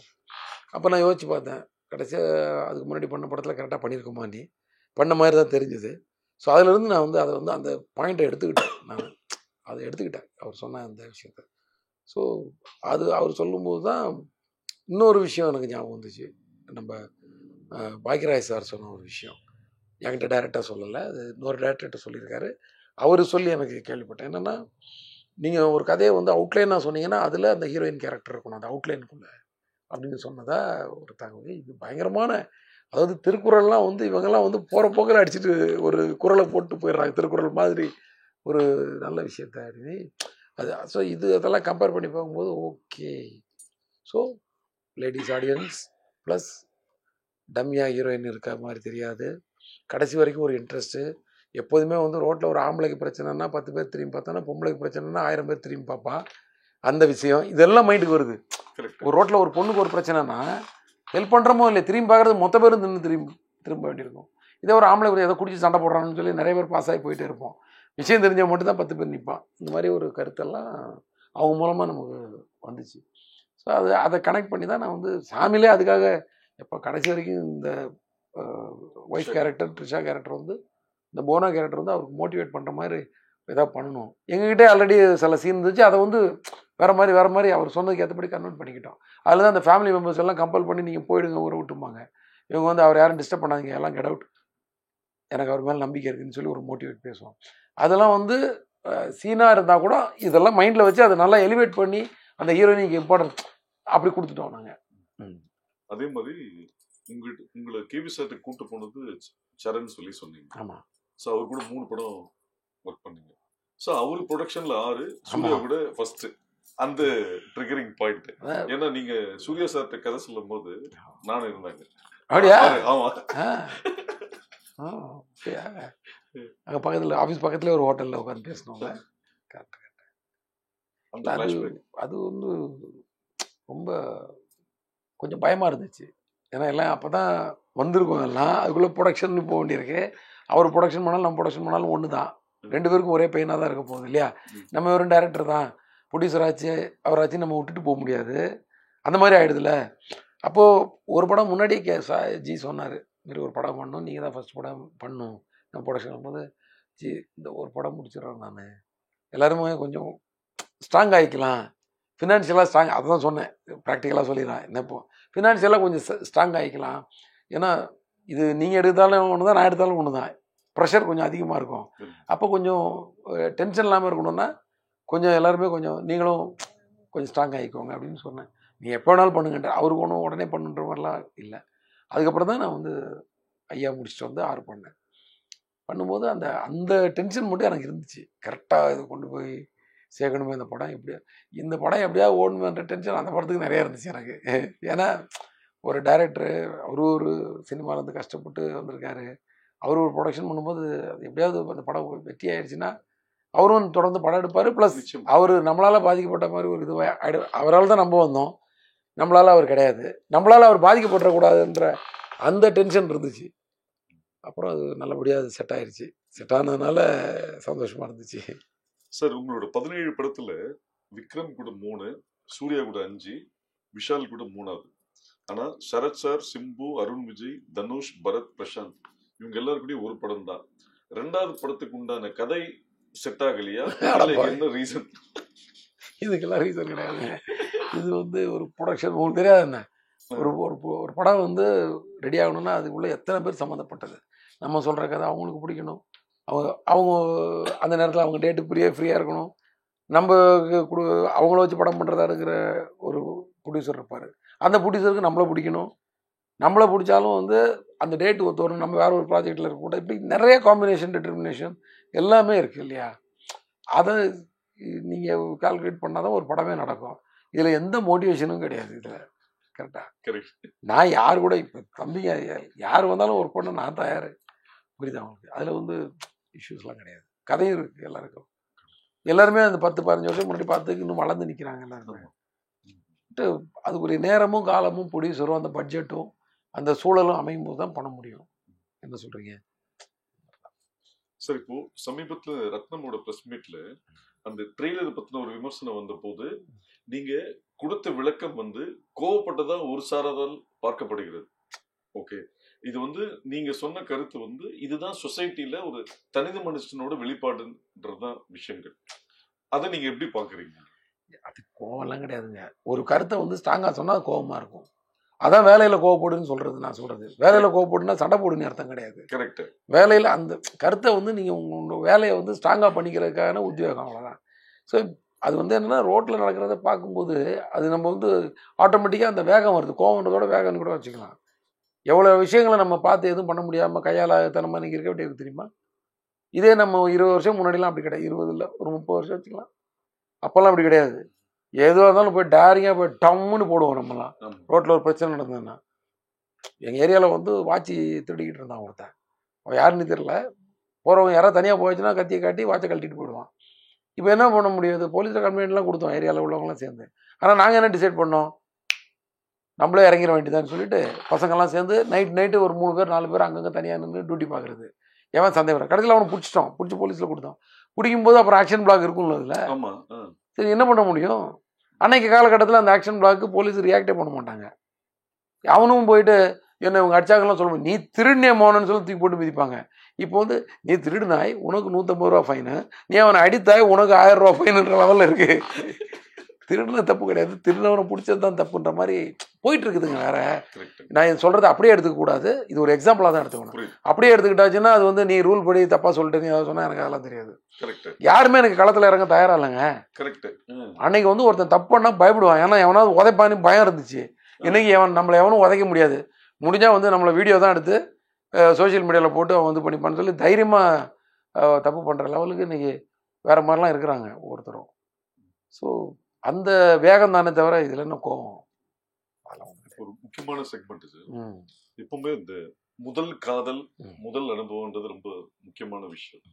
அப்போ நான் யோசிச்சு பார்த்தேன், கடைசியாக அதுக்கு முன்னாடி பண்ண படத்தில் கரெக்டாக பண்ணியிருக்கோமா நீ பண்ண மாதிரி தான் தெரிஞ்சுது. ஸோ அதிலிருந்து நான் வந்து அதை வந்து அந்த பாயிண்ட்டை எடுத்துக்கிட்டேன், நான் அதை எடுத்துக்கிட்டேன் அவர் சொன்ன அந்த விஷயத்த. ஸோ அது அவர் சொல்லும்போது தான் இன்னொரு விஷயம் எனக்கு ஞாபகம் வந்துச்சு. நம்ம பாக்யராஜ் சார் சொன்ன ஒரு விஷயம் என்கிட்ட டைரெக்டாக சொல்லலை, அது இன்னொரு டைரக்டர்கிட்ட சொல்லியிருக்காரு. அவர் சொல்லி எனக்கு கேள்விப்பட்டேன். என்னென்னா, நீங்கள் ஒரு கதையை வந்து அவுட்லைனாக சொன்னீங்கன்னா அதில் அந்த ஹீரோயின் கேரக்டர் இருக்கணும் அந்த அவுட்லைனுக்குள்ளே அப்படின்னு சொன்னதா ஒரு தகவல். இது பயங்கரமான, அதாவது திருக்குறள்லாம் வந்து இவங்கெல்லாம் வந்து போகிற போக்கில் அடிச்சுட்டு ஒரு குறளை போட்டு போயிடுறாங்க, திருக்குறள் மாதிரி ஒரு நல்ல விஷயத்த அப்படின்னு. அது ஸோ அதெல்லாம் கம்பேர் பண்ணி பார்க்கும்போது okay. So ladies audience plus டம்மியா ஹீரோயின் இருக்க மாதிரி தெரியாது, கடைசி வரைக்கும் ஒரு இன்ட்ரெஸ்ட்டு. எப்போதுமே வந்து ரோட்டில் ஒரு ஆம்பளைக்கு பிரச்சனைனா 10 பேர் திரும்பி பார்த்தானா, பொம்பளைக்கு பிரச்சனைனா 1000 பேர் திரும்பி பார்ப்பா. அந்த விஷயம் இதெல்லாம் மைண்டுக்கு வருது. ஒரு ரோட்டில் ஒரு பொண்ணுக்கு ஒரு பிரச்சனைனா ஹெல்ப் பண்ணுறமோ இல்லை, திரும்பி பார்க்குறது மொத்த பேரும் திரும்ப வேண்டியிருக்கும். இதே ஒரு ஆம்பளை ஏதோ குடிச்சு சண்டை போடுறான்னு சொல்லி நிறைய பேர் பாஸ் ஆகி போயிட்டே இருப்போம். விஷயம் தெரிஞ்சவங்க மட்டும் தான் 10 பேர் நிற்பான். இந்த மாதிரி ஒரு கருத்தெல்லாம் அவங்க மூலமாக நமக்கு வந்துச்சு. ஸோ அதை கனெக்ட் பண்ணி தான் நான் வந்து சாமியிலே அதுக்காக எப்போ கடைசி வரைக்கும் இந்த ஒய்ஃப் கேரக்டர் ட்ரிஷா கேரக்டர் வந்து இந்த போனா கேரக்டர் வந்து அவருக்கு மோட்டிவேட் பண்ணுற மாதிரி எதாவது பண்ணணும். எங்ககிட்டே ஆல்ரெடி சில சீன் இருந்துச்சு, அதை வந்து வேறு மாதிரி அவர் சொன்னதுக்கு ஏற்றபடி கன்வெர்ட் பண்ணிக்கிட்டோம். அதில் தான் அந்த ஃபேமிலி மெம்பர்ஸ் எல்லாம் கம்பல் பண்ணி நீங்கள் போயிடுங்க ஊரை விட்டுமாங்க, இவங்க வந்து அவர் யாரும் டிஸ்டர்ப் பண்ணாதீங்க, எல்லாம் கெட் அவுட், எனக்கு அவர் மேலே நம்பிக்கை இருக்குதுன்னு சொல்லி ஒரு மோட்டிவேட் பேசுவோம். அதெல்லாம் வந்து சீனாக இருந்தால் கூட இதெல்லாம் மைண்டில் வச்சு அதை நல்லா எலிவேட் பண்ணி அந்த ஹீரோயினுக்கு இம்பார்ட்டன்ஸ் அப்படி கொடுத்துட்டோம் நாங்கள். அதே மாதிரி உங்களை கேவி சார்ட்டு கூப்பிட்டு போனது சரண் சொல்லி சொன்னீங்க. ஆமாம். ஸோ அவர் கூட 3 படம் ஒர்க் பண்ணீங்க. ஸோ அவர் ப்ரொடக்ஷனில் 6, சூர்யா கூட ஃபர்ஸ்ட். அந்த ட்ரிகரிங் பாயிண்ட். ஏன்னா நீங்க சூர்யா சார்ட்ட கதை சொல்லும் போது நானும் இருந்தாங்க. அப்படியா? ஆமா. அங்க பக்கத்துல ஆபீஸ் பக்கத்துல ஒரு ஹோட்டல்ல உட்காந்து பேசணும்ல. அது வந்து ரொம்ப கொஞ்சம் பயமா இருந்துச்சு. ஏன்னா எல்லாம் அப்பதான் வந்திருக்கோம், எல்லாம் அதுக்குள்ள ப்ரொடக்ஷன் போக வேண்டியிருக்கு. அவர் ப்ரொடக்ஷன் பண்ணாலும் நம்ம ப்ரொடக்ஷன் பண்ணாலும் ஒன்று தான், 2 பேருக்கும் ஒரே பையனாக தான் இருக்க போகுது இல்லையா. நம்ம வெறும் டைரக்டர் தான், ப்ரொடியூசர் ஆச்சு அவராச்சு நம்ம விட்டுட்டு போக முடியாது, அந்த மாதிரி ஆயிடுதுல. அப்போது ஒரு படம் முன்னாடியே ஜி சொன்னார், மாதிரி ஒரு படம் பண்ணணும், நீங்கள் தான் ஃபர்ஸ்ட் படம் பண்ணணும். நான் ப்ரொடக்ஷன் பண்ணும்போது ஜி இந்த ஒரு படம் முடிச்சிடறேன், நான் எல்லாருமே கொஞ்சம் ஸ்ட்ராங் ஆகிக்கலாம், ஃபினான்ஷியலாக ஸ்ட்ராங், அதுதான் சொன்னேன், ப்ராக்டிக்கலாக சொல்லிடுறேன். என்ன இப்போ ஃபினான்ஷியலாக கொஞ்சம் ஸ்ட்ராங் ஆகிக்கலாம், ஏன்னா இது நீங்கள் எடுத்தாலும் ஒன்று தான், நான் எடுத்தாலும் ஒன்று தான், ப்ரெஷர் கொஞ்சம் அதிகமாக இருக்கும். அப்போ கொஞ்சம் டென்ஷன் இல்லாமல் இருக்கணும்னா கொஞ்சம் எல்லாருமே கொஞ்சம் நீங்களும் கொஞ்சம் ஸ்ட்ராங் ஆகிக்கோங்க அப்படின்னு சொன்னேன். நீங்கள் எப்போ வேணாலும் பண்ணுங்கன்ற, அவருக்கு ஒன்றும் உடனே பண்ணுன்ற மாதிரிலாம் இல்லை. அதுக்கப்புறம் தான் நான் வந்து ஐயா முடிச்சுட்டு வந்து 6 பண்ணேன். பண்ணும்போது அந்த அந்த டென்ஷன் மட்டும் எனக்கு இருந்துச்சு, கரெக்டாக இது கொண்டு போய் சேர்க்கணுமே, இந்த படம் எப்படியா ஓடணுன்ற டென்ஷன் அந்த படத்துக்கு நிறையா இருந்துச்சு எனக்கு. ஏன்னா ஒரு டைரக்டரு, அவரு ஒரு சினிமாவிலேருந்து கஷ்டப்பட்டு வந்திருக்காரு, அவர் ஒரு ப்ரொடக்ஷன் பண்ணும்போது அது எப்படியாவது அந்த படம் வெற்றி ஆயிடுச்சுன்னா அவரும் தொடர்ந்து படம் எடுப்பார். ப்ளஸ் அவர் நம்மளால் பாதிக்கப்பட்ட மாதிரி ஒரு இதுவாக அவரால் தான் நம்ம வந்தோம், நம்மளால் அவர் கிடையாது, நம்மளால் அவர் பாதிக்கப்படக்கூடாதுன்ற அந்த டென்ஷன் இருந்துச்சு. அப்புறம் அது நல்லபடியாக அது செட் ஆயிடுச்சு. செட் ஆனதுனால சந்தோஷமாக இருந்துச்சு. சார், உங்களோட 17 படத்தில் விக்ரம் கூட 3, சூர்யா கூட 5, விஷால் கூட 3ஆவது. ஆனால் சரத் சார், சிம்பு, அருண் விஜய், தனுஷ், பரத், பிரசாந்த் இவங்க எல்லாருக்கூடயும் ஒரு படம் தான். 2வது படத்துக்கு உண்டான கதை செட் ஆகலையா? என்ன ரீசன்? இதுக்கெல்லாம் ரீசன் கிடையாது. இது வந்து ஒரு ப்ரொடக்ஷன், உங்களுக்கு தெரியாது என்ன, ஒரு படம் வந்து ரெடி ஆகணும்னா அதுக்குள்ளே எத்தனை பேர் சம்மந்தப்பட்டது. நம்ம சொல்கிற கதை அவங்களுக்கு பிடிக்கணும், அவங்க அந்த நேரத்தில் அவங்க டேட்டு ஃப்ரீயாக இருக்கணும், நம்ம அவங்கள வச்சு படம் பண்ணுறதா இருக்கிற ஒரு ப்ரொடியூசர் இருப்பார், அந்த ப்ரொடியூசருக்கு நம்மளை பிடிக்கணும், நம்மளை பிடிச்சாலும் வந்து அந்த டேட்டு ஒத்து வரும், நம்ம வேறு ஒரு ப்ராஜெக்டில் இருக்கக்கூடாது, இப்படி நிறைய காம்பினேஷன் டிட்டர்மினேஷன் எல்லாமே இருக்குது இல்லையா. அதை நீங்கள் கால்குலேட் பண்ணால் தான் ஒரு படமே நடக்கும். இதில் எந்த மோட்டிவேஷனும் கிடையாது இதில். கரெக்டாக நான் யார் கூட இப்போ தம்பிங்க யார் வந்தாலும் ஒரு பொண்ணு நான் தயார், புரியுது அவங்களுக்கு. அதில் வந்து இஷ்யூஸ்லாம் கிடையாது, கதையும் இருக்குது எல்லாருக்கும். எல்லாருமே அந்த 10-15 வருஷம் முன்னாடி பார்த்துக்கு இன்னும் வளர்ந்து நிற்கிறாங்க எல்லாருமே. அதுக்குரிய நேரமும் காலமும் ப்ரொடியூசரும் அந்த பட்ஜெட்டும் அந்த சூழலும் அமையும் போது தான் பண்ண முடியும். என்ன சொல்கிறீங்க சார்? இப்போ சமீபத்தில் ரத்னமோட ப்ரெஸ் மீட்டில் அந்த ட்ரெய்லர் பற்றின ஒரு விமர்சனம் வந்த போது நீங்கள் கொடுத்த விளக்கம் வந்து கோவப்பட்டதா ஒரு சாராதால் பார்க்கப்படுகிறது. ஓகே, இது வந்து நீங்க சொன்ன கருத்து வந்து இதுதான் சொசைட்டில ஒரு தனித மனுஷனோட வெளிப்பாடுன்றதுதான் விஷயங்கள். அதை நீங்க எப்படி பாக்குறீங்க? அது கோவம்லாம் கிடையாதுங்க. ஒரு கருத்தை வந்து ஸ்ட்ராங்கா சொன்னா அது கோவமா இருக்கும். அதான் வேலையில கோவப்படுன்னு சொல்றது. நான் சொல்றது வேலையில கோவப்படுனா சண்டை போடுன்னு அர்த்தம் கிடையாது. கரெக்ட். வேலையில அந்த கருத்தை வந்து நீங்க உங்க வேலையை வந்து ஸ்ட்ராங்கா பண்ணிக்கிறதுக்கான உத்தியோகம், அவ்வளவுதான். ஸோ அது வந்து என்னன்னா ரோட்ல நடக்கிறத பார்க்கும்போது அது நம்ம வந்து ஆட்டோமேட்டிக்கா அந்த வேகம் வருது. கோவன்றதோட வேகம்னு கூட வச்சுக்கலாம். எவ்வளோ விஷயங்களை நம்ம பார்த்து எதுவும் பண்ண முடியாமல் கையால் தனமாக நீங்கள் இருக்க வேண்டியது தெரியுமா? இதே நம்ம 20 வருஷம் முன்னாடிலாம் அப்படி கிடையாது. 20 இல்லை, ஒரு 30 வருஷம் வச்சுக்கலாம். அப்போல்லாம் அப்படி கிடையாது. எதுவாக இருந்தாலும் போய் டேரிங்காக போய் டம்முன்னு போடுவோம். நம்மலாம் ரோட்டில் ஒரு பிரச்சனை நடந்ததுன்னா, எங்கள் ஏரியாவில் வந்து வாட்சி திருடிக்கிட்டு இருந்தான் ஒருத்தன். அவன் யாருன்னு தெரியல. போகிறவங்க யாராவது தனியாக போயிடுச்சுன்னா கத்தியை காட்டி வாட்சை கழட்டிட்டு போயிடுவான். இப்போ என்ன பண்ண முடியாது? போலீஸில் கம்ப்ளைண்ட்லாம் கொடுத்தோம் ஏரியாவில் உள்ளவங்களாம் சேர்ந்து. ஆனால் நாங்கள் என்ன டிசைட் பண்ணோம், நம்மளே இறங்கிட வேண்டியதான்னு சொல்லிட்டு பசங்கள்லாம் சேர்ந்து நைட்டு ஒரு 3 பேர் 4 பேர் அங்கங்கே தனியாக நின்று டியூட்டி பார்க்குறது. ஏன் சந்தேகம் கடைசியில் அவனை பிடிச்சிட்டோம். பிடிச்சி போலீஸில் கொடுத்தோம். பிடிக்கும்போது அப்புறம் ஆக்ஷன் பிளாக் இருக்கும்ல அதில். சரி, என்ன பண்ண முடியும்? அன்னைக்கு காலகட்டத்தில் அந்த ஆக்ஷன் பிளாக்கு போலீஸ் ரியாக்டே பண்ண மாட்டாங்க. அவனும் போயிட்டு என்ன இவங்க அடிச்சாங்கலாம் சொல்ல முடியும். நீ திருடினே மோனன்னு சொல்லி தூக்கி போட்டு மிதிப்பாங்க. இப்போ வந்து நீ திருடினாய் உனக்கு 150 ரூபா ஃபைனு, நீ அவனை அடித்தாய் உனக்கு 1000 ரூபா ஃபைனுன்ற லெவலில் இருக்குது. திருடுன தப்பு கிடையாது, திருடவனை பிடிச்சது தான் தப்புன்ற மாதிரி போயிட்டு இருக்குதுங்க. வேற நான் சொல்றது அப்படியே எடுத்துக்க கூடாது. இது ஒரு எக்ஸாம்பிளா தான் எடுத்துக்கணும். அப்படியே எடுத்துக்கிட்டாச்சுன்னா அது வந்து நீ ரூல் படி தப்பா சொல்லிட்டு நீ அதை சொன்னா எனக்கு அதெல்லாம் தெரியாது. யாருமே எனக்கு களத்துல இறங்க தயாரா இல்லைங்க. அன்னைக்கு வந்து ஒருத்தன் தப்பு பண்ணா பயப்படுவான். ஏன்னா எவனாவது உதைப்பான்னு பயம் இருந்துச்சு. இன்னைக்கு நம்மளை எவனும் உதைக்க முடியாது. முடிஞ்சா வந்து நம்மளை வீடியோ தான் எடுத்து சோசியல் மீடியாவில் போட்டு அவன் வந்து பண்ணிப்பான்னு சொல்லி தைரியமா தப்பு பண்ற லெவலுக்கு இன்னைக்கு வேற மாதிரிலாம் இருக்கிறாங்க ஒவ்வொருத்தரும். ஸோ அந்த வேகம் தானே தவிர இதில் என்ன கோவம். ஒரு முக்கியமான செக்மெண்ட் இது. ம் எப்பவுமே இந்த முதல் காதல் ம். முதல் அனுபவம்ன்றது ரொம்ப முக்கியமான விஷயம்.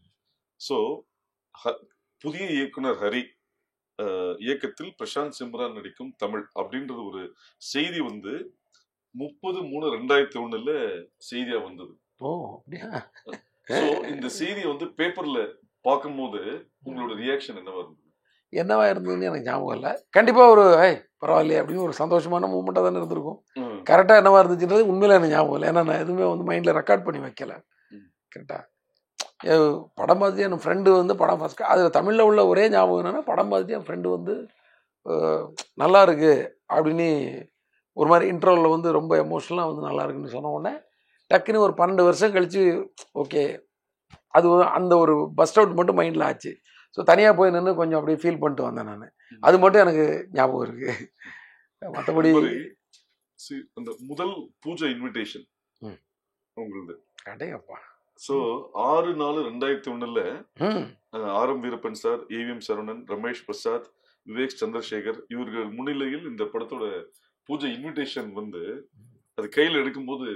ஸோ புதிய இயக்குனர் ஹரி இயக்கத்தில் பிரசாந்த் சிம்ரான் நடிக்கும் தமிழ் அப்படின்றது ஒரு செய்தி வந்து 30/3/2001 செய்தியா வந்தது. ஓ அப்படியா. ஸோ இந்த செய்தியை வந்து பேப்பர்ல பார்க்கும்போது உங்களோட ரியாக்ஷன் என்னவா இருந்தது? என்னவா இருந்ததுன்னு எனக்கு ஞாபகம் இல்லை. கண்டிப்பாக ஒரு பரவாயில்லையே அப்படின்னு ஒரு சந்தோஷமான மூமெண்ட்டாக தானே இருந்திருக்கும். கரெக்டாக என்னவா இருந்துச்சுன்றது உண்மையில எனக்கு ஞாபகம் இல்லை. ஏன்னா நான் எதுவுமே வந்து மைண்டில் ரெக்கார்ட் பண்ணி வைக்கல. கரெக்டாக படம் பார்த்துட்டு என் ஃப்ரெண்டு வந்து படம் ஃபஸ்ட் அதில் தமிழில் உள்ள ஒரே ஞாபகம் என்னென்னா படம் பார்த்துட்டு என் ஃப்ரெண்டு வந்து நல்லா இருக்கு அப்படின்னு ஒரு மாதிரி இன்ட்ரோவில் வந்து ரொம்ப எமோஷனலாக வந்து நல்லா இருக்குன்னு சொன்ன உடனே டக்குன்னு ஒரு 12 வருஷம் கழித்து ஓகே அது அந்த ஒரு பஸ்ட் அவுட் மட்டும் மைண்டில் ஆச்சு. ஸோ தனியாக போய் நின்று கொஞ்சம் அப்படியே ஃபீல் பண்ணிட்டு வந்தேன் நான். அது மட்டும் எனக்கு ஞாபகம் இருக்கு. மற்றபடி அந்த முதல் பூஜை இன்விடேஷன் உங்களுக்கு அடேப்பா. So 6/4/2001 R M. Veerappan sir, AVM Saravanan, Ramesh Prasad, Vivek Chandrasekhar இவர்கள் முன்னிலையில் இந்த படத்தோட பூஜை இன்விடேஷன் வந்து அது கையில் எடுக்கும்போது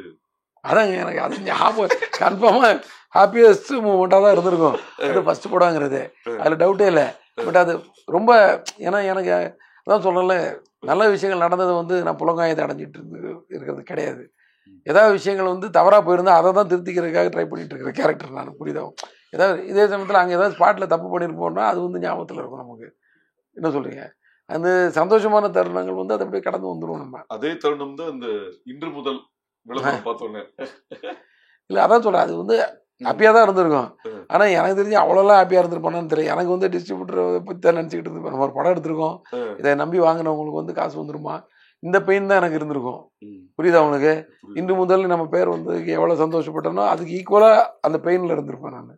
அதாங்க எனக்கு அது ஞாபகம் கன்ஃபார்மாக ஹாப்பியஸ்ட் மூமெண்ட்டாக தான் இருந்திருக்கும். அது ஃபஸ்ட்டு படங்கிறது அதில் டவுட்டே இல்லை. பட் அது ரொம்ப ஏன்னா எனக்கு அதான் சொல்லல நல்ல விஷயங்கள் நடந்தது வந்து நான் புலங்காயத்தை அடைஞ்சிட்டு இருக்கிறது கிடையாது. ஏதாவது விஷயங்கள் வந்து தவறாக போயிருந்தால் அதை தான் திருத்திக்கிறதுக்காக ட்ரை பண்ணிட்டு இருக்கிற கேரக்டர் நான். புரியுதாகும். ஏதாவது இதே சமயத்தில் அங்கே ஏதாவது ஸ்பாட்டில் தப்பு பண்ணியிருப்போம்னா அது வந்து ஞாபகத்தில் இருக்கும் நமக்கு. என்ன சொல்கிறீங்க? அந்த சந்தோஷமான தருணங்கள் வந்து அதை அப்படியே கடந்து வந்துடும். நம்ம அதே தருணம் தான் இந்த இன்று முதல் பார்த்தோன்னே இல்லை அதான் சொல்கிறேன். அது வந்து ஹாப்பியாக தான் இருந்திருக்கும். ஆனால் எனக்கு தெரிஞ்சு அவ்வளோலாம் ஹாப்பியாக இருந்திருப்பானு தெரியல. எனக்கு வந்து டிஸ்ட்ரிபியூட்டரை பற்றி தான் நினச்சிக்கிட்டு இருந்திருப்பேன். நம்ம ஒரு படம் எடுத்திருக்கோம், இதை நம்பி வாங்கினவங்களுக்கு வந்து காசு வந்துருமா, இந்த பெயின் தான் எனக்கு இருந்திருக்கும். புரியுதா உங்களுக்கு? இன்று முதல் நம்ம பேர் வந்து எவ்வளோ சந்தோஷப்பட்டோம்னா அதுக்கு ஈக்குவலாக அந்த பெயினில் இருந்திருப்பேன் நான்.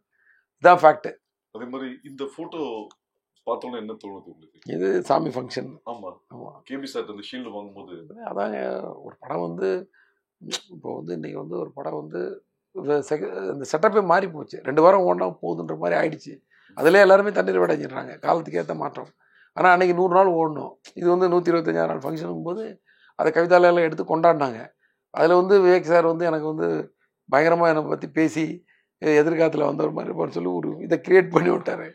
இதுதான் ஃபேக்ட். அதே மாதிரி இந்த ஃபோட்டோ பார்த்தோன்னே என்ன தோணுது உங்களுக்கு? இது சாமி ஃபங்க்ஷன். ஆமாம் ஆமாம். கேபி சார் அந்த ஷீல்டு வாங்கும்போது அதாங்க ஒரு படம் வந்து இப்போ வந்து இன்றைக்கி வந்து ஒரு படம் வந்து இந்த செட்டப்பே மாறி போச்சு. 2 வாரம் ஓடினா போகுதுன்ற மாதிரி ஆயிடுச்சு. அதிலே எல்லாருமே தண்ணீர் அடைஞ்சிடுறாங்க, காலத்துக்கு ஏற்ற மாற்றம். ஆனால் அன்றைக்கி 100 நாள் ஓடணும். இது வந்து 125 நாள் ஃபங்க்ஷனுங்கும் போது அதை கவிதாலெல்லாம் எடுத்து கொண்டாடினாங்க. அதில் வந்து விவேக் சார் வந்து எனக்கு வந்து பயங்கரமாக என்னை பற்றி பேசி எதிர்காலத்தில் வந்த ஒரு மாதிரி இருப்பான்னு சொல்லி ஒரு இதை கிரியேட் பண்ணி விட்டார்.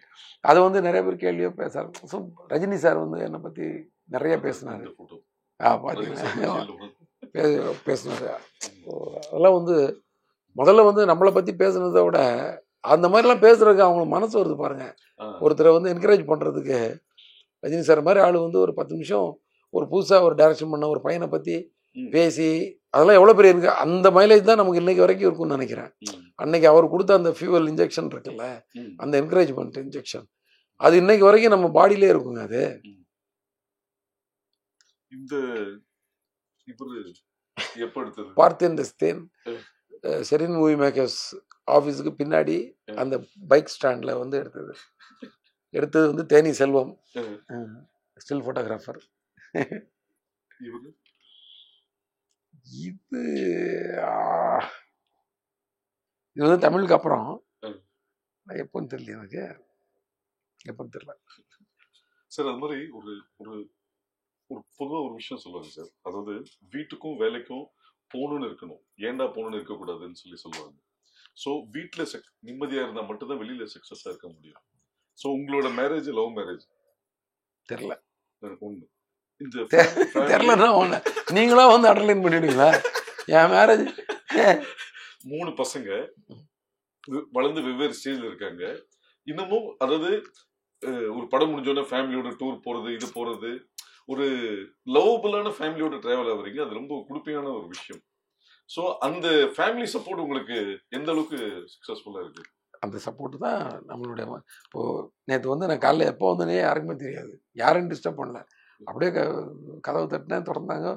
அதை வந்து நிறைய பேர் கேள்வியாக பேச. ஸோ ரஜினி சார் வந்து என்னை பற்றி நிறைய பேசினார். பார்த்தீங்கன்னா பேசினார். அதெல்லாம் வந்து முதல்ல வந்து நம்மளை பற்றி பேசுனதை விட அந்த மாதிரிலாம் பேசுறதுக்கு அவங்களுக்கு மனசு வருது பாருங்க. ஒருத்தரை வந்து என்கரேஜ் பண்ணுறதுக்கு ரஜினி சார் மாதிரி ஆள் வந்து ஒரு 10 நிமிஷம் ஒரு புதுசாக ஒரு டைரக்ஷன் பண்ண ஒரு பையனை பற்றி பேசி அதெல்லாம் எவ்வளோ பெரிய இருக்கு. அந்த மைலேஜ் தான் நமக்கு இன்னைக்கு வரைக்கும் இருக்கும்னு நினைக்கிறேன். அன்னைக்கு அவர் கொடுத்த அந்த ஃபியூவல் இன்ஜெக்ஷன் இருக்குல்ல, அந்த என்கரேஜ்மெண்ட் இன்ஜெக்ஷன், அது இன்னைக்கு வரைக்கும் நம்ம பாடியிலே இருக்குங்க. அது இந்த பார்த்தேன் ஸ்தேன் செரின் மூவி மேக்கர்ஸ் ஆஃபீஸுக்கு பின்னாடி அந்த பைக் ஸ்டாண்டில் வந்து எடுத்தது வந்து தேனி செல்வம், ஸ்டில் ஃபோட்டோகிராஃபர். இது வந்து தமிழுக்கு அப்புறம் எப்போன்னு தெரியல எனக்கு, எப்போன்னு தெரியல சார். அது மாதிரி ஒரு ஒரு ஒரு பொதுவாக ஒரு விஷயம் சொல்லுவாங்க சார், அதாவது வீட்டுக்கும் வேலைக்கும் போகணும்னு இருக்கணும், ஏண்டா போகணும்னு இருக்கக்கூடாதுன்னு சொல்லுவாங்க. ஸோ வீட்டில் நிம்மதியாக இருந்தால் மட்டும்தான் வெளியில் சக்ஸஸாக இருக்க முடியும். ஸோ உங்களோட மேரேஜ் லவ் மேரேஜ் தெரியல, ஒன்று தெரியலன்னா ஒன்று நீங்களா வந்து அண்டர்லைன் பண்ணிடுவீங்களா? என் மேரேஜ் 3 பசங்க வளர்ந்து வெவ்வேறு ஸ்டேஜில் இருக்காங்க இன்னமும். அதாவது ஒரு படம் முடிஞ்சோடனே ஃபேமிலியோட டூர் போகிறது, இது போகிறது, ஒரு லவ்வபிளான ஃபேமிலியோட டிராவல் ஆகுறீங்க. அது ரொம்ப குடுப்பையான ஒரு விஷயம். ஸோ அந்த ஃபேமிலி சப்போர்ட் உங்களுக்கு எந்த அளவுக்கு சக்ஸஸ்ஃபுல்லாக இருக்குது? அந்த சப்போர்ட் தான் நம்மளுடைய. இப்போது நேற்று வந்து நான் காலையில் எப்போ வந்தேனே யாருக்குமே தெரியாது, யாரும் டிஸ்டர்ப் பண்ணல. அப்படியே கதவு தட்டினேன், திறந்தாங்க,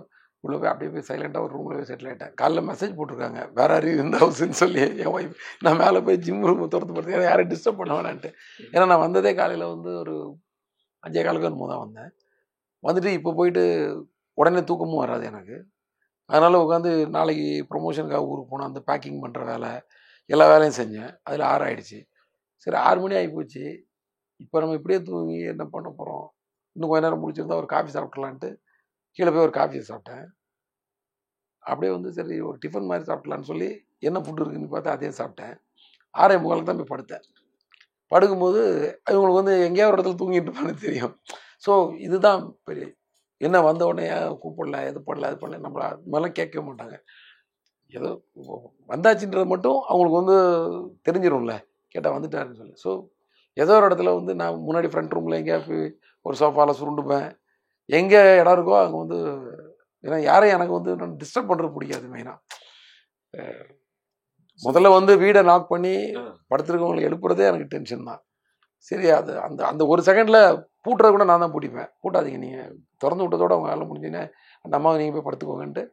உள்ளே போய் அப்படியே போய் சைலண்டாக ஒரு ரூமில் போய் செட்டில் ஆகிட்டேன். காலைல மெசேஜ் போட்டிருக்காங்க வேற யாரையும் இந்த ஹவுஸ்ன்னு சொல்லி என் ஒய்ஃப். நான் மேலே போய் ஜிம் ரூம் திறந்து படுத்து யாரையும் டிஸ்டர்ப் பண்ண வேணான்ட்டு. ஏன்னா நான் வந்ததே காலையில் வந்து ஒரு 5:15 என்னமோ தான் வந்தேன். வந்துட்டு இப்போ போயிட்டு உடனே தூக்கமும் வராது எனக்கு. அதனால் உட்காந்து நாளைக்கு ப்ரொமோஷனுக்காக ஊருக்கு போனோம், அந்த பேக்கிங் பண்ணுற வேலை எல்லா வேலையும் செஞ்சேன். அதில் 6 ஆகிடுச்சு. சரி 6 மணி ஆகி போச்சு, இப்போ நம்ம இப்படியே தூங்கி என்ன பண்ண போகிறோம் இன்னும் கொஞ்ச நேரம் முடிச்சிருந்தா ஒரு காஃபி சாப்பிட்லான்ட்டு கீழே போய் ஒரு காஃபி சாப்பிட்டேன். அப்படியே வந்து சரி ஒரு டிஃபன் மாதிரி சாப்பிட்லான்னு சொல்லி என்ன ஃபுட்டு இருக்குன்னு பார்த்தா அதே சாப்பிட்டேன். 6:45 தான் போய் படுத்தேன். படுக்கும்போது இவங்களுக்கு வந்து எங்கேயாவது ஒரு இடத்துல தூங்கிட்டு இருப்பான்னு தெரியும். ஸோ இதுதான் பெரிய என்ன வந்த உடனே கூப்பிடல இது பண்ணல அது பண்ணல நம்மள அது மாதிரிலாம் கேட்கவே மாட்டாங்க. ஏதோ வந்தாச்சுன்றது மட்டும் அவங்களுக்கு வந்து தெரிஞ்சிடும்ல, கேட்டால் வந்துட்டாருன்னு சொல்லி. ஸோ ஏதோ ஒரு இடத்துல வந்து நான் முன்னாடி ஃப்ரண்ட் ரூமில் எங்கேயா போய் ஒரு சோஃபாவில் சுருண்டுப்பேன். எங்கே இடம் இருக்கோ அங்கே வந்து ஏன்னா யாரையும் எனக்கு வந்து டிஸ்டர்ப் பண்ணுறது பிடிக்காது. மெயினாக முதல்ல வந்து வீடை நாக் பண்ணி படுத்துருக்கவங்களை எழுப்புறதே எனக்கு டென்ஷன் தான். சரி அது அந்த அந்த ஒரு செகண்டில் பூட்டுறது கூட நான் தான் பூட்டிப்பேன். பூட்டாதீங்க, நீங்கள் திறந்து விட்டதோடு அவங்க வேலை முடிஞ்சுன்னா அந்த அம்மாவை நீங்கள் போய் படுத்துக்கோங்கன்ட்டு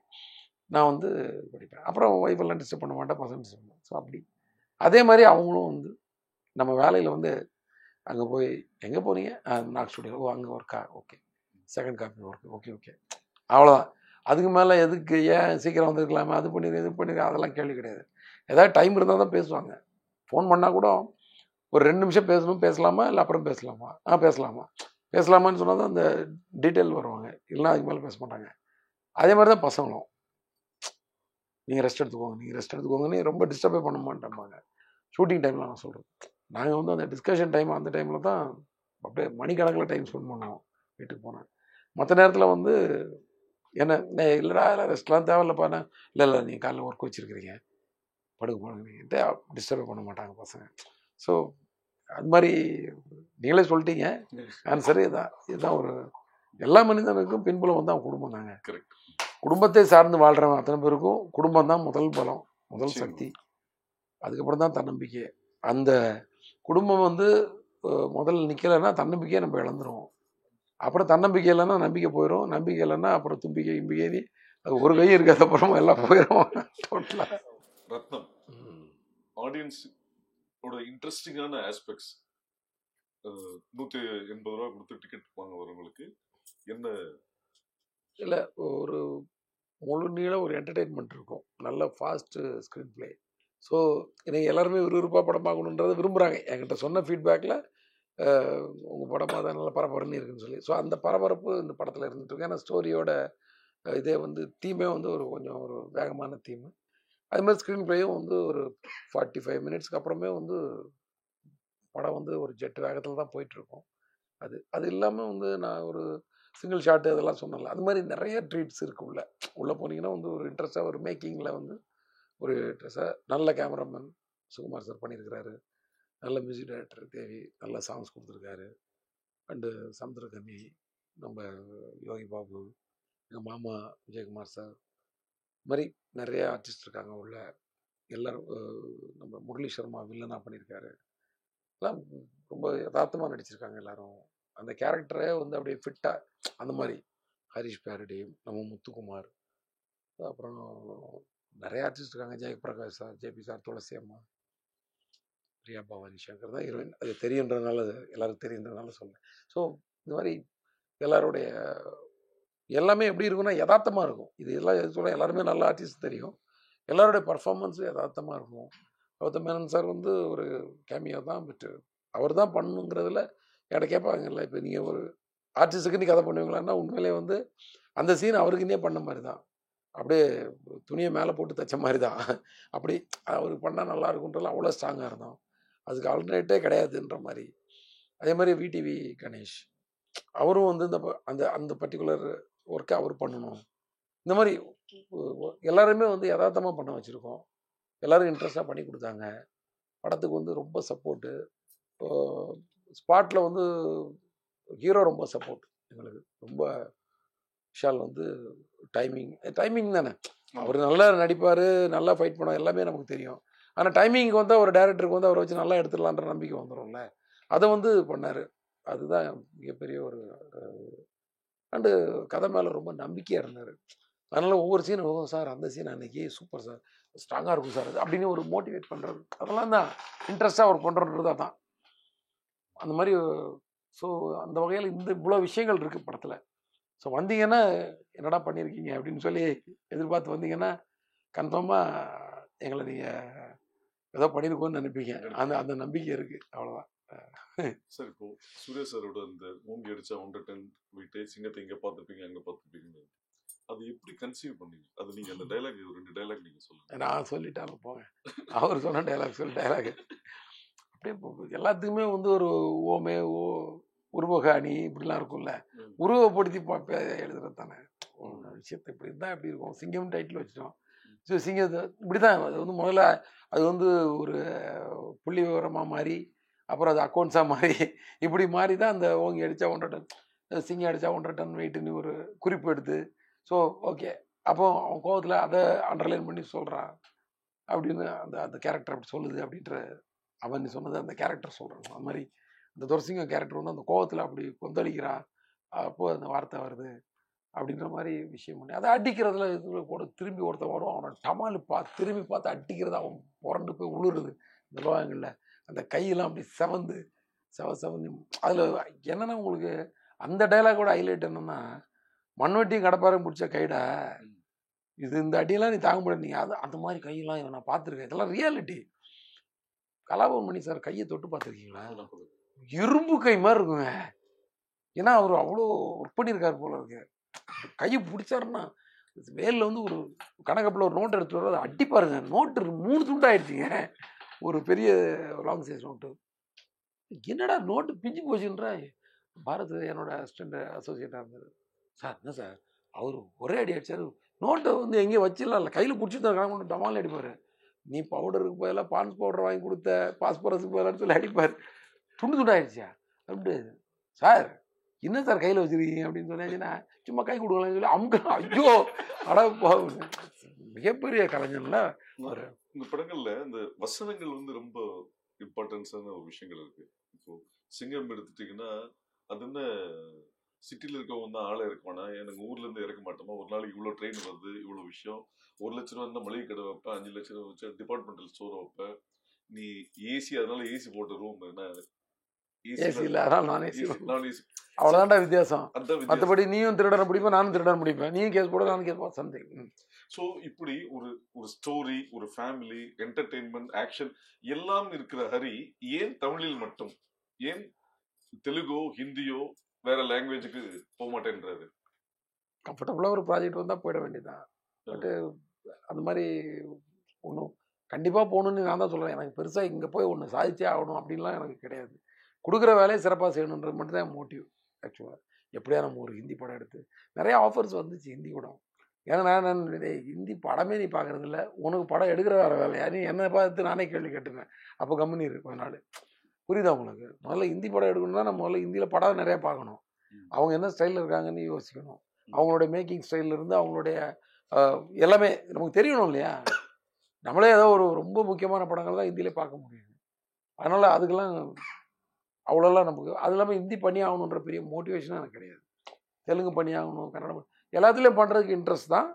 நான் வந்து படிப்பேன். அப்புறம் ஒய்ஃபெல்லாம் டிஸ்டர்ப் பண்ண மாட்டேன், பசங்க டிஸ்டர்ப் பண்ண. ஸோ அப்படி அதே மாதிரி அவங்களும் வந்து நம்ம வேலையில் வந்து அங்கே போய் எங்கே போகிறீங்க நாக் ஸ்டுடியோ, ஓ அங்கே ஒர்க்கா, okay second copy work, okay okay அவ்வளோதான். அதுக்கு மேலே எதுக்கு ஏன் சீக்கிரம் வந்துருக்கலாமா, அது பண்ணிடு இது பண்ணிடு அதெல்லாம் கேள்வி கிடையாது. ஏதாவது டைம் இருந்தால் தான் பேசுவாங்க. ஃபோன் பண்ணால் கூட ஒரு 2 நிமிஷம் பேசணும், பேசலாமா இல்லை அப்புறம் பேசலாமா, பேசலாமா பேசலாமான்னு சொன்னால் தான் அந்த டீட்டெயில் வருவாங்க, இல்லைன்னா அதுக்கு மேலே பேச மாட்டாங்க. அதே மாதிரி தான் பசங்களும் நீங்கள் ரெஸ்ட் எடுத்துக்கோங்க நீங்கள் ரெஸ்ட் எடுத்துக்கோங்கன்னு ரொம்ப டிஸ்டர்பே பண்ண மாட்டேன்பாங்க. ஷூட்டிங் டைமில் நான் சொல்கிறேன், நாங்கள் வந்து அந்த டிஸ்கஷன் டைம் அந்த டைமில் தான் அப்படியே மணிக்கணக்கில் டைம் ஸ்பெண்ட் பண்ணுவோம் வீட்டுக்கு போனேன். மற்ற நேரத்தில் வந்து என்ன இல்லைடா ரெஸ்ட்லாம் தேவையில்லப்பா, இல்லை நீங்கள் காலையில் ஒர்க் வச்சுருக்கிறீங்க படுக்க போனீங்கன்ட்டு டிஸ்டர்பே பண்ண மாட்டாங்க பசங்க. ஸோ அது மாதிரி நீங்களே சொல்லிட்டீங்க ஆன்சரு இதுதான். இதுதான் ஒரு எல்லா மனிதனுக்கும் பின்புலம் வந்து அவன் குடும்பம் தாங்க. குடும்பத்தை சார்ந்து வாழ்கிறவன் அத்தனை பேருக்கும் குடும்பம் தான் முதல் பலம், முதல் சக்தி. அதுக்கப்புறம் தான் தன்னம்பிக்கை. அந்த குடும்பம் வந்து முதல்ல நிற்கலைன்னா தன்னம்பிக்கையை நம்ம இழந்துருவோம். அப்புறம் தன்னம்பிக்கை இல்லைன்னா நம்பிக்கை போயிடும், நம்பிக்கை இல்லைன்னா அப்புறம் தும்பிக்கை இம்பிக்கை அது ஒரு கை இருக்காது, அப்புறமா எல்லாம் போயிடும் டோட்டலாக. ரத்னம், ஆடியன்ஸ் இன்ட்ரெஸ்டிங்கான ஆஸ்பெக்ட்ஸ் 180 ரூபா கொடுத்து டிக்கெட் வாங்க வரவங்களுக்கு என்ன இல்லை ஒரு முழு நீள ஒரு என்டர்டெயின்மெண்ட் இருக்கும், நல்ல ஃபாஸ்ட்டு ஸ்க்ரீன் பிளே. ஸோ எனக்கு எல்லாருமே விறுவிறுப்பாக படம் பார்க்கணுன்றதை விரும்புகிறாங்க. என்கிட்ட சொன்ன ஃபீட்பேக்கில் உங்கள் படமாக தான் நல்லா பரபரன்னு இருக்குன்னு சொல்லி. ஸோ அந்த பரபரப்பு இந்த படத்தில் இருந்துகிட்ருக்கு. ஏன்னா ஸ்டோரியோட இதே வந்து தீமே வந்து ஒரு கொஞ்சம் ஒரு வேகமான தீம். அதுமாதிரி ஸ்க்ரீன் பிளேயும் வந்து ஒரு 45 மினிட்ஸ்க்கு அப்புறமே வந்து படம் வந்து ஒரு ஜெட் வேகத்தில் தான் போயிட்டுருக்கோம். அது இல்லாமல் வந்து நான் ஒரு சிங்கிள் ஷாட்டு அதெல்லாம் சொன்னல, அது மாதிரி நிறைய ட்ரீட்ஸ் இருக்குது. உள்ளே போனீங்கன்னா வந்து ஒரு இன்ட்ரெஸ்ட்டாக ஒரு மேக்கிங்கில் வந்து ஒரு இன்ட்ரெஸ்ட்டாக நல்ல கேமராமேன் சுகுமார் சார் பண்ணியிருக்கிறாரு, நல்ல மியூசிக் டைரக்டர் தேவி நல்ல சாங்ஸ் கொடுத்துருக்காரு, அண்டு சமுத்திரகனி, நம்ம யோகி பாபு, எங்கள் மாமா விஜயகுமார் சார், இது மாதிரி நிறைய ஆர்டிஸ்ட் இருக்காங்க உள்ள. எல்லோரும் நம்ம முரளி சர்மா வில்லனாக பண்ணியிருக்காரு. எல்லாம் ரொம்ப யதார்த்தமாக நடிச்சிருக்காங்க எல்லோரும். அந்த கேரக்டரே வந்து அப்படியே ஃபிட்டாக அந்த மாதிரி ஹரிஷ் பேரடி, நம்ம முத்துக்குமார், அப்புறம் நிறைய ஆர்டிஸ்ட் இருக்காங்க, ஜெயபிரகாஷ் சார், ஜேபி சார், துளசி அம்மா, பிரியா பவானி சங்கர் தான் ஹீரோயின். அது தெரியுன்றதுனால எல்லாருக்கும் தெரியுன்றதுனால சொல்கிறேன். ஸோ இந்த மாதிரி எல்லாருடைய எல்லாமே எப்படி இருக்குன்னா யதார்த்தமாக இருக்கும். இது எல்லாம் சொல்ல எல்லாருமே நல்ல ஆர்டிஸ்ட் தெரியும், எல்லாருடைய பர்ஃபார்மன்ஸும் யதார்த்தமாக இருக்கும். கௌதம் மேனன் சார் வந்து ஒரு கேமியோ தான், பட் அவர் தான் பண்ணணுங்கிறதுல என்கிட்ட கேட்பாங்கல்ல, இப்போ நீங்கள் ஒரு ஆர்டிஸ்ட்டுக்கு நீ கதை பண்ணுவீங்களான்னா உண்மையிலே வந்து அந்த சீன் அவருக்குன்னே பண்ண மாதிரி தான், அப்படியே துணியை மேலே போட்டு தைச்ச மாதிரி தான். அப்படி அவர் பண்ணால் நல்லா இருக்குன்றதுல அவ்வளோ ஸ்ட்ராங்காக இருந்தோம். அதுக்கு ஆல்டர்னேட்டே கிடையாதுன்ற மாதிரி. அதே மாதிரி விடிவி கணேஷ் அவரும் வந்து அந்த அந்த பர்டிகுலர் ஒர்க்கை அவர் பண்ணணும். இந்த மாதிரி எல்லாருமே வந்து யதார்த்தமாக பண்ண வச்சுருக்கோம். எல்லோரும் இன்ட்ரெஸ்டாக பண்ணி கொடுத்தாங்க. படத்துக்கு வந்து ரொம்ப சப்போர்ட்டு. ஸ்பாட்டில் வந்து ஹீரோ ரொம்ப சப்போர்ட் எங்களுக்கு. ரொம்ப விஷால் வந்து டைமிங் தானே, அவர் நல்லா நடிப்பார், நல்லா ஃபைட் பண்ணுவார், எல்லாமே நமக்கு தெரியும். ஆனால் டைமிங்க்கு வந்து ஒரு டேரக்டருக்கு வந்து அவரை வச்சு நல்லா எடுத்துடலான்ற நம்பிக்கை வந்துடும்ல, அதை வந்து பண்ணார். அதுதான் மிகப்பெரிய ஒரு அண்டு கதை மேலே ரொம்ப நம்பிக்கையாக இருந்தார். அதனால் ஒவ்வொரு சீனும் சார் அந்த சீன் அன்றைக்கி சூப்பர் சார், ஸ்ட்ராங்காக இருக்கும் சார் அது அப்படின்னு ஒரு மோட்டிவேட் பண்ணுறது, அதெல்லாம் தான் இன்ட்ரெஸ்ட்டாக அவர் பண்ணுறது. அதான் அந்த மாதிரி. ஸோ அந்த வகையில் இவ்வளோ விஷயங்கள் இருக்குது படத்தில். ஸோ வந்தீங்கன்னா என்னடா பண்ணியிருக்கீங்க அப்படின்னு சொல்லி எதிர்பார்த்து வந்தீங்கன்னா கன்ஃபார்மாக எங்களை நீங்கள் ஏதோ பண்ணியிருக்கோன்னு நினைப்பீங்க. அந்த நம்பிக்கை இருக்குது, அவ்வளோதான். சார் இப்போ சூர்யா சாரோட அந்த மூங்கி அடிச்சா 110 வீட்டை சிங்கத்தை இங்க பார்த்துருப்பீங்க அங்க பார்த்துருப்பீங்க, அது எப்படி கன்சீவ் பண்ணீங்க? அது நீங்க அந்த டைலாக் 2 டைலாக் நீங்க சொல்லுங்க. நான் சொல்லிட்டாலும் போங்க, அவர் சொன்ன டைலாக் அப்படியே எல்லாத்துக்குமே வந்து ஒரு ஓமே உருவக அணி இப்படிலாம் இருக்கும்ல, உருவப்படுத்தி எழுதுறது தானே விஷயத்தை. இப்படி இருந்தால் எப்படி இருக்கும், சிங்கம் டைட்டில் வச்சுட்டோம். ஸோ சிங்கத்தை இப்படி தான் அது வந்து முதல்ல அது வந்து ஒரு புள்ளி விவரமாக மாறி அப்புறம் அது அக்கௌண்ட்ஸாக மாறி இப்படி மாறி தான் அந்த ஓங்கி அடித்தா 100 டன், சிங்கம் அடித்தா 100 டன் வெயிட்டுன்னு ஒரு குறிப்பு எடுத்து. ஸோ ஓகே, அப்போ அவன் கோவத்தில் அதை அண்டர்லைன் பண்ணி சொல்கிறான் அப்படின்னு அந்த கேரக்டர் அப்படி சொல்லுது அப்படின்ற அவன் சொன்னது அந்த கேரக்டர் சொல்கிறான். அது மாதிரி அந்த துரசிங்கம் கேரக்டர் வந்து அந்த கோவத்தில் அப்படி கொந்தளிக்கிறான், அப்போது அந்த வார்த்தை வருது அப்படின்ற மாதிரி விஷயம் பண்ணி அதை அடிக்கிறதுல கூட திரும்பி ஒருத்தன் வரும், அவனை டமாலு திரும்பி பார்த்து அடிக்கிறது, அவன் புரண்டு போய் உழுறது இந்த லோகங்களில், அந்த கையெல்லாம் அப்படி செவந்து அதில் என்னென்னா உங்களுக்கு அந்த டைலாகோட ஹைலைட் என்னென்னா, மண்வெட்டியும் கடப்பாரையும் பிடிச்ச கைடா இது, இந்த அடியெல்லாம் நீ தாங்க முடியாது, நீ அது அந்த மாதிரி கையெல்லாம் நான் பார்த்துருக்கேன், இதெல்லாம் ரியாலிட்டி. கலாபவன் மணி சார் கையை தொட்டு பார்த்துருக்கீங்களா? இரும்பு கை மாதிரி இருக்குங்க. ஏன்னா அவர் அவ்வளோ ஒர்க் பண்ணியிருக்காரு போல இருக்கு. கையை பிடிச்சாருன்னா வேலில் வந்து ஒரு கணக்கப்பில் ஒரு நோட்டு எடுத்துட்டு வர அதை அடிப்பாருங்க, நோட்டு 3 துண்டாயிடுச்சுங்க, ஒரு பெரிய லாங் சைஸ் நோட்டு. என்னடா நோட்டு பிஞ்சு போச்சுன்ற பாரத் என்னோட அசிஸ்டண்ட் அசோசியேட்டாக இருந்தார். சார் என்ன சார் அவர் ஒரே அடி அடிச்சார், நோட்டை வந்து எங்கேயும் வச்சிடலாம் இல்லை, கையில் பிடிச்சி தான் கணக்கு டமால் அடிப்பார். நீ பவுடருக்கு பதிலாக பான்ஸ் பவுடர் வாங்கி கொடுத்த, பாஸ்பரஸுக்கு பதிலான்னு சொல்லி அடிப்பார். துண்டாயிடுச்சா அப்படி சார் என்ன சார் கையில் வச்சிருக்கீங்க அப்படின்னு சொன்னாச்சுன்னா, சும்மா கை கொடுக்கலாம்னு சொல்லி அமுக்க. ஐயோ அட மிகப்பெரிய கலைஞர்ல. இந்த படங்கள்ல இந்த வசனங்கள் வந்து ரொம்ப இம்பார்ட்டன்ஸான ஒரு விஷயங்கள் இருக்கு. இப்போ சிங்கம் எடுத்துட்டீங்கன்னா, அது என்ன சிட்டில இருக்கவங்க தான் ஆளே இருக்குவானா, எனக்கு ஊர்ல இருந்து இறக்க மாட்டோமா, ஒரு நாளைக்கு இவ்வளவு ட்ரெயின் வருது, இவ்வளவு விஷயம், 1 லட்ச ரூபா இருந்தா மளிகை கடை வைப்பேன், 5 லட்ச ரூபா வச்சா டிபார்ட்மெண்டல் ஸ்டோர் வைப்பேன், நீ ஏசி அதனால ஏசி போட்ட ரூம் என்ன அவ்வளவுதான்டா வித்தியாசம். மற்றபடி நீயும் திருடனை பிடிப்பேன், நானும் திருடனை பிடிப்பேன், நீயும் கேஸ் போட நானும் கேஸ் போட, சம்திங். ஸோ இப்படி ஒரு ஸ்டோரி, ஒரு ஃபேமிலி, என்டர்டெயின்மெண்ட், ஆக்ஷன் எல்லாம் இருக்கிற ஹரி ஏன் தமிழில் மட்டும், ஏன் தெலுங்கோ ஹிந்தியோ வேற லாங்குவேஜுக்கு போக மாட்டேன்றாரு? கம்ஃபர்டபுளா ஒரு ப்ராஜெக்ட் வந்தா போயிட வேண்டியதுதான். பட் அந்த மாதிரி ஒன்றும் கண்டிப்பா போகணும்னு நான் தான் சொல்றேன். எனக்கு பெருசா இங்க போய் ஒன்று சாதிச்சே ஆகணும் அப்படின்லாம் எனக்கு கிடையாது. கொடுக்குற வேலையை சிறப்பாக செய்யணுன்றது மட்டும் தான் மோட்டிவ். ஆக்சுவலாக எப்படியா நம்ம ஒரு ஹிந்தி படம் எடுத்து நிறைய ஆஃபர்ஸ் வந்துச்சு ஹிந்தி படம். ஏன்னா நான் ஹிந்தி படமே நீ பார்க்கறது இல்லை, உனக்கு படம் எடுக்கிற வேற வேலையா, நீ என்னை பார்த்து நானே கேள்வி கேட்டுப்பேன். அப்போ கம்பெனி இருக்கு கொஞ்ச நாள். புரியுதா உங்களுக்கு? முதல்ல ஹிந்தி படம் எடுக்கணும்னா நம்ம முதல்ல ஹிந்தியில் படம் நிறைய பார்க்கணும், அவங்க என்ன ஸ்டைலில் இருக்காங்கன்னு யோசிக்கணும், அவங்களுடைய மேக்கிங் ஸ்டைலில் இருந்து அவங்களுடைய எல்லாமே நமக்கு தெரியணும் இல்லையா? நம்மளே ஏதோ ஒரு ரொம்ப முக்கியமான படங்கள் தான் ஹிந்தியிலே பார்க்க முடியும். அதனால அதுக்கெல்லாம் அவ்வளோலாம் நமக்கு அது இல்லாமல் ஹிந்தி பண்ணி ஆகணுன்ற பெரிய மோட்டிவேஷனும் எனக்கு கிடையாது. தெலுங்கு பண்ணி ஆகணும், கன்னடம் எல்லாத்துலேயும் பண்ணுறதுக்கு இன்ட்ரெஸ்ட் தான்.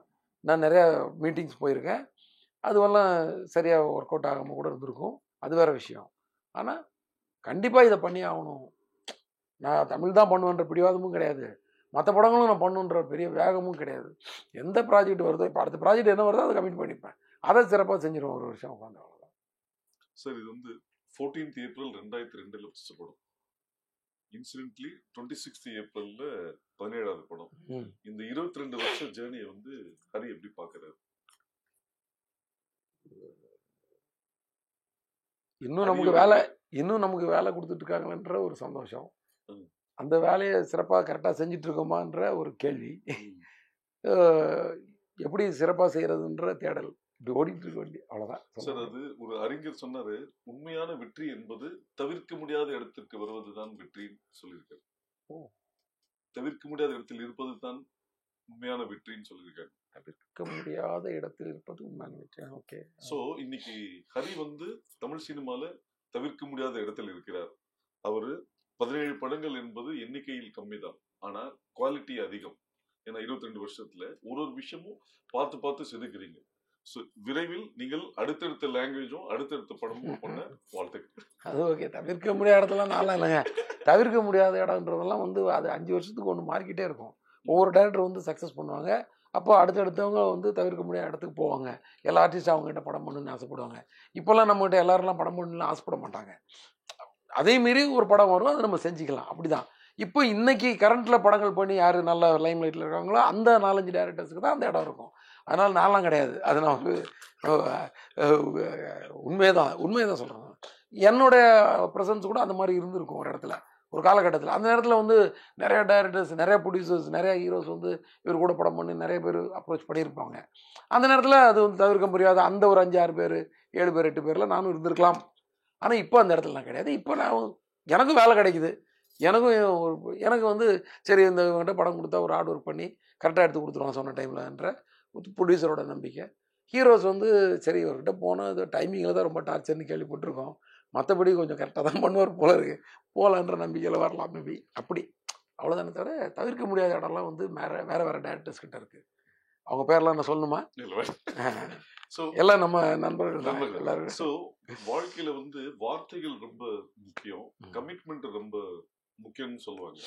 நான் நிறையா மீட்டிங்ஸ் போயிருக்கேன், அதுவெல்லாம் சரியாக ஒர்க் அவுட் ஆகாமல் கூட இருந்திருக்கும், அது வேறு விஷயம். ஆனால் கண்டிப்பாக இதை பண்ணி ஆகணும், நான் தமிழ் தான் பண்ணுவேன்ற பிடிவாதமும் கிடையாது, மற்ற படங்களும் நான் பண்ணுன்ற பெரிய வேகமும் கிடையாது. எந்த ப்ராஜெக்ட் வருதோ, இப்போ அடுத்த ப்ராஜெக்ட் என்ன வருதோ அதை கமிட் பண்ணிப்பேன், அதை சிறப்பாக செஞ்சிருவோம் ஒரு வருஷம் உட்காந்து. அவ்வளோதான் சார். இது வந்து 14th April 2002 ஃபர்ஸ்ட் படம், இன்சிடென்ட்லி 26th April 17வது படம். இந்த 22 வருஷ ஜேர்னியை வந்து ஹரி எப்படி பார்க்கறாரு? இன்னும் நமக்கு வேலை கொடுத்துட்டு இருக்காங்கன்ற ஒரு சந்தோஷம், அந்த வேலையை சிறப்பாக கரெக்டாக செஞ்சுட்டு இருக்கோமான்ற ஒரு கேள்வி, எப்படி சிறப்பாக செய்யறதுன்ற தேடல், இப்படி ஓடிட்டு இருக்க வேண்டிய அவ்வளவுதான் சார். அது ஒரு அறிஞர் சொன்னாரு, உண்மையான வெற்றி என்பது தவிர்க்க முடியாத இடத்திற்கு வருவதுதான் வெற்றின்னு சொல்லியிருக்காரு. தவிர்க்க முடியாத இடத்தில் இருப்பது தான் உண்மையான வெற்றின்னு சொல்லியிருக்காரு. தவிர்க்க முடியாத இடத்தில் இருப்பது உண்மையான வெற்றி. ஓகே. சோ இன்னைக்கு ஹரி வந்து தமிழ் சினிமால தவிர்க்க முடியாத இடத்தில் இருக்கிறார். அவரு 17 படங்கள் என்பது எண்ணிக்கையில் கம்மி தான், ஆனா குவாலிட்டி அதிகம். ஏன்னா 22 வருஷத்துல ஒரு விஷயமும் பார்த்து செதுக்குறீங்க. விரைவில் நீங்கள் அடுத்தடுத்த லாங்குவேஜும் அடுத்தடுத்த படமும் பண்ண வாழ்த்துக்கள். அது ஓகே. தவிர்க்க முடியாத இடத்துல நல்லா இல்லைங்க, தவிர்க்க முடியாத இடம்ன்றதெல்லாம் வந்து அது 5 வருஷத்துக்கு ஒன்று மாறிக்கிட்டே இருக்கும். ஒவ்வொரு டைரக்டர் வந்து சக்ஸஸ் பண்ணுவாங்க, அப்போ அடுத்தடுத்தவங்க வந்து தவிர்க்க முடியாத இடத்துக்கு போவாங்க. எல்லா ஆர்டிஸ்ட் அவங்ககிட்ட படம் பண்ணணும்னு ஆசைப்படுவாங்க. இப்போல்லாம் நம்மகிட்ட எல்லாரெல்லாம் படம் பண்ணணும்னு ஆசைப்பட மாட்டாங்க. அதே மீறி ஒரு படம் வரும், அதை நம்ம செஞ்சுக்கலாம். அப்படிதான் இப்போ இன்னைக்கு கரண்ட்ல படங்கள் பண்ணி யார் நல்ல லைம் லைட்டில் இருக்காங்களோ அந்த 4-5 டேரக்டர்ஸுக்கு தான் அந்த இடம் இருக்கும். அதனால் நான்லாம் கிடையாது. அது நான் வந்து உண்மையை தான் சொல்கிறேன். என்னுடைய ப்ரெசன்ஸ் கூட அந்த மாதிரி இருந்திருக்கும் ஒரு இடத்துல, ஒரு காலகட்டத்தில். அந்த நேரத்தில் வந்து நிறைய டைரக்டர்ஸ், நிறைய ப்ரொடியூசர்ஸ், நிறைய ஹீரோஸ் வந்து இவர் கூட படம் பண்ணி நிறைய பேர் அப்ரோச் பண்ணியிருப்பாங்க. அந்த நேரத்தில் அது வந்து தவிர்க்க முடியாத அந்த ஒரு 5-6 பேர், 7 பேர், 8 பேரில் நானும் இருந்திருக்கலாம். ஆனால் இப்போ அந்த இடத்துல நான் கிடையாது. இப்போ நான் எனக்கும் வேலை கிடைக்குது. எனக்கு வந்து சரி இந்த இவங்ககிட்ட படம் கொடுத்தா ஒரு ஹார்ட் ஒர்க் பண்ணி கரெக்டாக எடுத்து கொடுத்துருவாங்க சொன்ன டைமில்ன்ற ப்ரொடியூசரோட நம்பிக்கை. ஹீரோஸ் வந்து சரி இவர்கிட்ட போனால் இது டைமிங்கில் தான் ரொம்ப டார்ச்சர்னு கேள்விப்பட்டிருக்கோம், மற்றபடி கொஞ்சம் கரெக்டாக தான் பண்ணுவார் போல இருக்கு, போகலான்ற நம்பிக்கையில் வரலாம் மேபி. அப்படி அவ்வளோதானே தவிர தவிர்க்க முடியாத இடம்லாம் வந்து வேறு டேரக்டர்ஸ் கிட்ட இருக்குது. அவங்க பேர்லாம் நான் சொல்லணுமா? எல்லாம் நம்ம நண்பர்கள் தான் எல்லாரும். ஸோ வாழ்க்கையில வந்து வார்த்தைகள் ரொம்ப முக்கியம், கமிட்மெண்ட் ரொம்ப முக்கியம்னு சொல்லுவாங்க.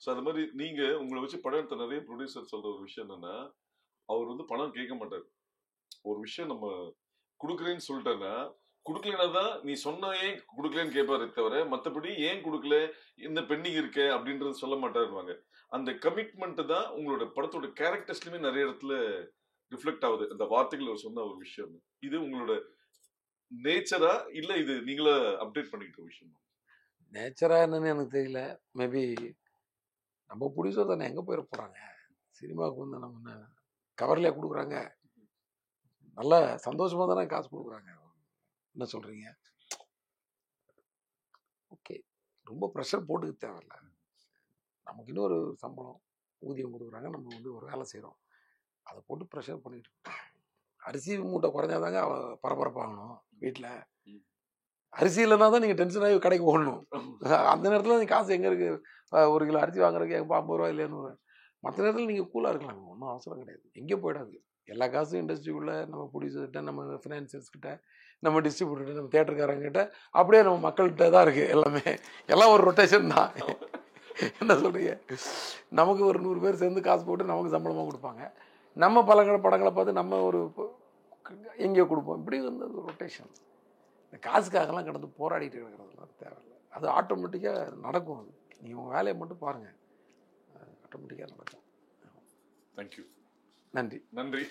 ஸோ அது மாதிரி நீங்க உங்களை வச்சு படம் எடுத்த நிறைய ப்ரொடியூசர் சொல்ற ஒரு விஷயம் என்னன்னா, அவர் வந்து பணம் கேட்க மாட்டார். ஒரு விஷயம் நம்ம கொடுக்குறேன்னு சொல்லிட்டேன்னா, கொடுக்கலனா தான் நீ சொன்ன ஏன் கொடுக்கலன்னு கேட்பாரு தவிர, மற்றபடி ஏன் கொடுக்கல, இந்த பெண்டிங் இருக்க அப்படின்றது சொல்ல மாட்டாருவாங்க. அந்த கமிட்மெண்ட் தான் உங்களோட படத்தோட கேரக்டர்ஸ்லயுமே நிறைய இடத்துல ரிஃப்ளெக்ட் ஆகுது. அந்த வார்த்தைகள் அவர் சொன்ன ஒரு விஷயம் இது உங்களோட நேச்சரா இல்ல இது நீங்களா அப்டேட் பண்ணிக்கிட்ட விஷயம்? நேச்சரா என்னன்னு எனக்கு தெரியல. மேபி நம்ம ப்ரொடியூசர் தானே, எங்கே போயிட போகிறாங்க? சினிமாவுக்கு வந்து நம்ம கவர்லேயே கொடுக்குறாங்க, நல்ல சந்தோஷமாக தானே காசு கொடுக்குறாங்க. என்ன சொல்கிறீங்க? ஓகே, ரொம்ப ப்ரெஷர் போட்டுக்க தேவையில்ல. நமக்கு இன்னொரு சம்பளம் ஊதியம் கொடுக்குறாங்க, நம்ம வந்து ஒரு வேலை செய்கிறோம், அதை போட்டு ப்ரெஷர் பண்ணிட்டு அரிசி மூட்டை குறைஞ்சாதாங்க பரபரப்பாகணும் வீட்டில். அரிசி இல்லைனா தான் நீங்கள் டென்ஷன் ஆகி கடைக்கு ஓடணும். அந்த நேரத்தில் நீங்கள் காசு எங்கே இருக்குது? 1 கிலோ அரிசி வாங்குறதுக்கு 50 ரூபா இல்லைன்னு. மற்ற நேரத்தில் நீங்கள் கூலாக இருக்கலாங்க, ஒன்றும் அவசரம் கிடையாது. எங்கேயும் போயிடாது. எல்லா காசும் இண்டஸ்ட்ரிக்குள்ளே நம்ம ப்ரொடியூசர்கிட்ட, நம்ம ஃபினான்சியர்ஸ்கிட்ட, நம்ம டிஸ்ட்ரிபியூட்டர்கிட்ட, நம்ம தேட்டருக்காரங்கிட்ட, அப்படியே நம்ம மக்கள்கிட்ட தான் இருக்குது எல்லாமே. எல்லாம் ஒரு ரொட்டேஷன் தான். என்ன சொல்கிறீங்க? நமக்கு ஒரு 100 பேர் சேர்ந்து காசு போட்டு நமக்கு சம்பளமாக கொடுப்பாங்க. நம்ம படங்களை பார்த்து நம்ம ஒரு எங்கேயோ கொடுப்போம். இப்படி வந்து அது ரொட்டேஷன். இந்த காசுக்காகலாம் கடந்து போராடிட்டு இருக்கிறதுலாம் தேவையில்லை. அது ஆட்டோமேட்டிக்காக நடக்கும். அது நீங்கள் உங்கள் வேலையை மட்டும் பாருங்கள், ஆட்டோமேட்டிக்காக நடக்கும். தேங்க்யூ. நன்றி. நன்றி.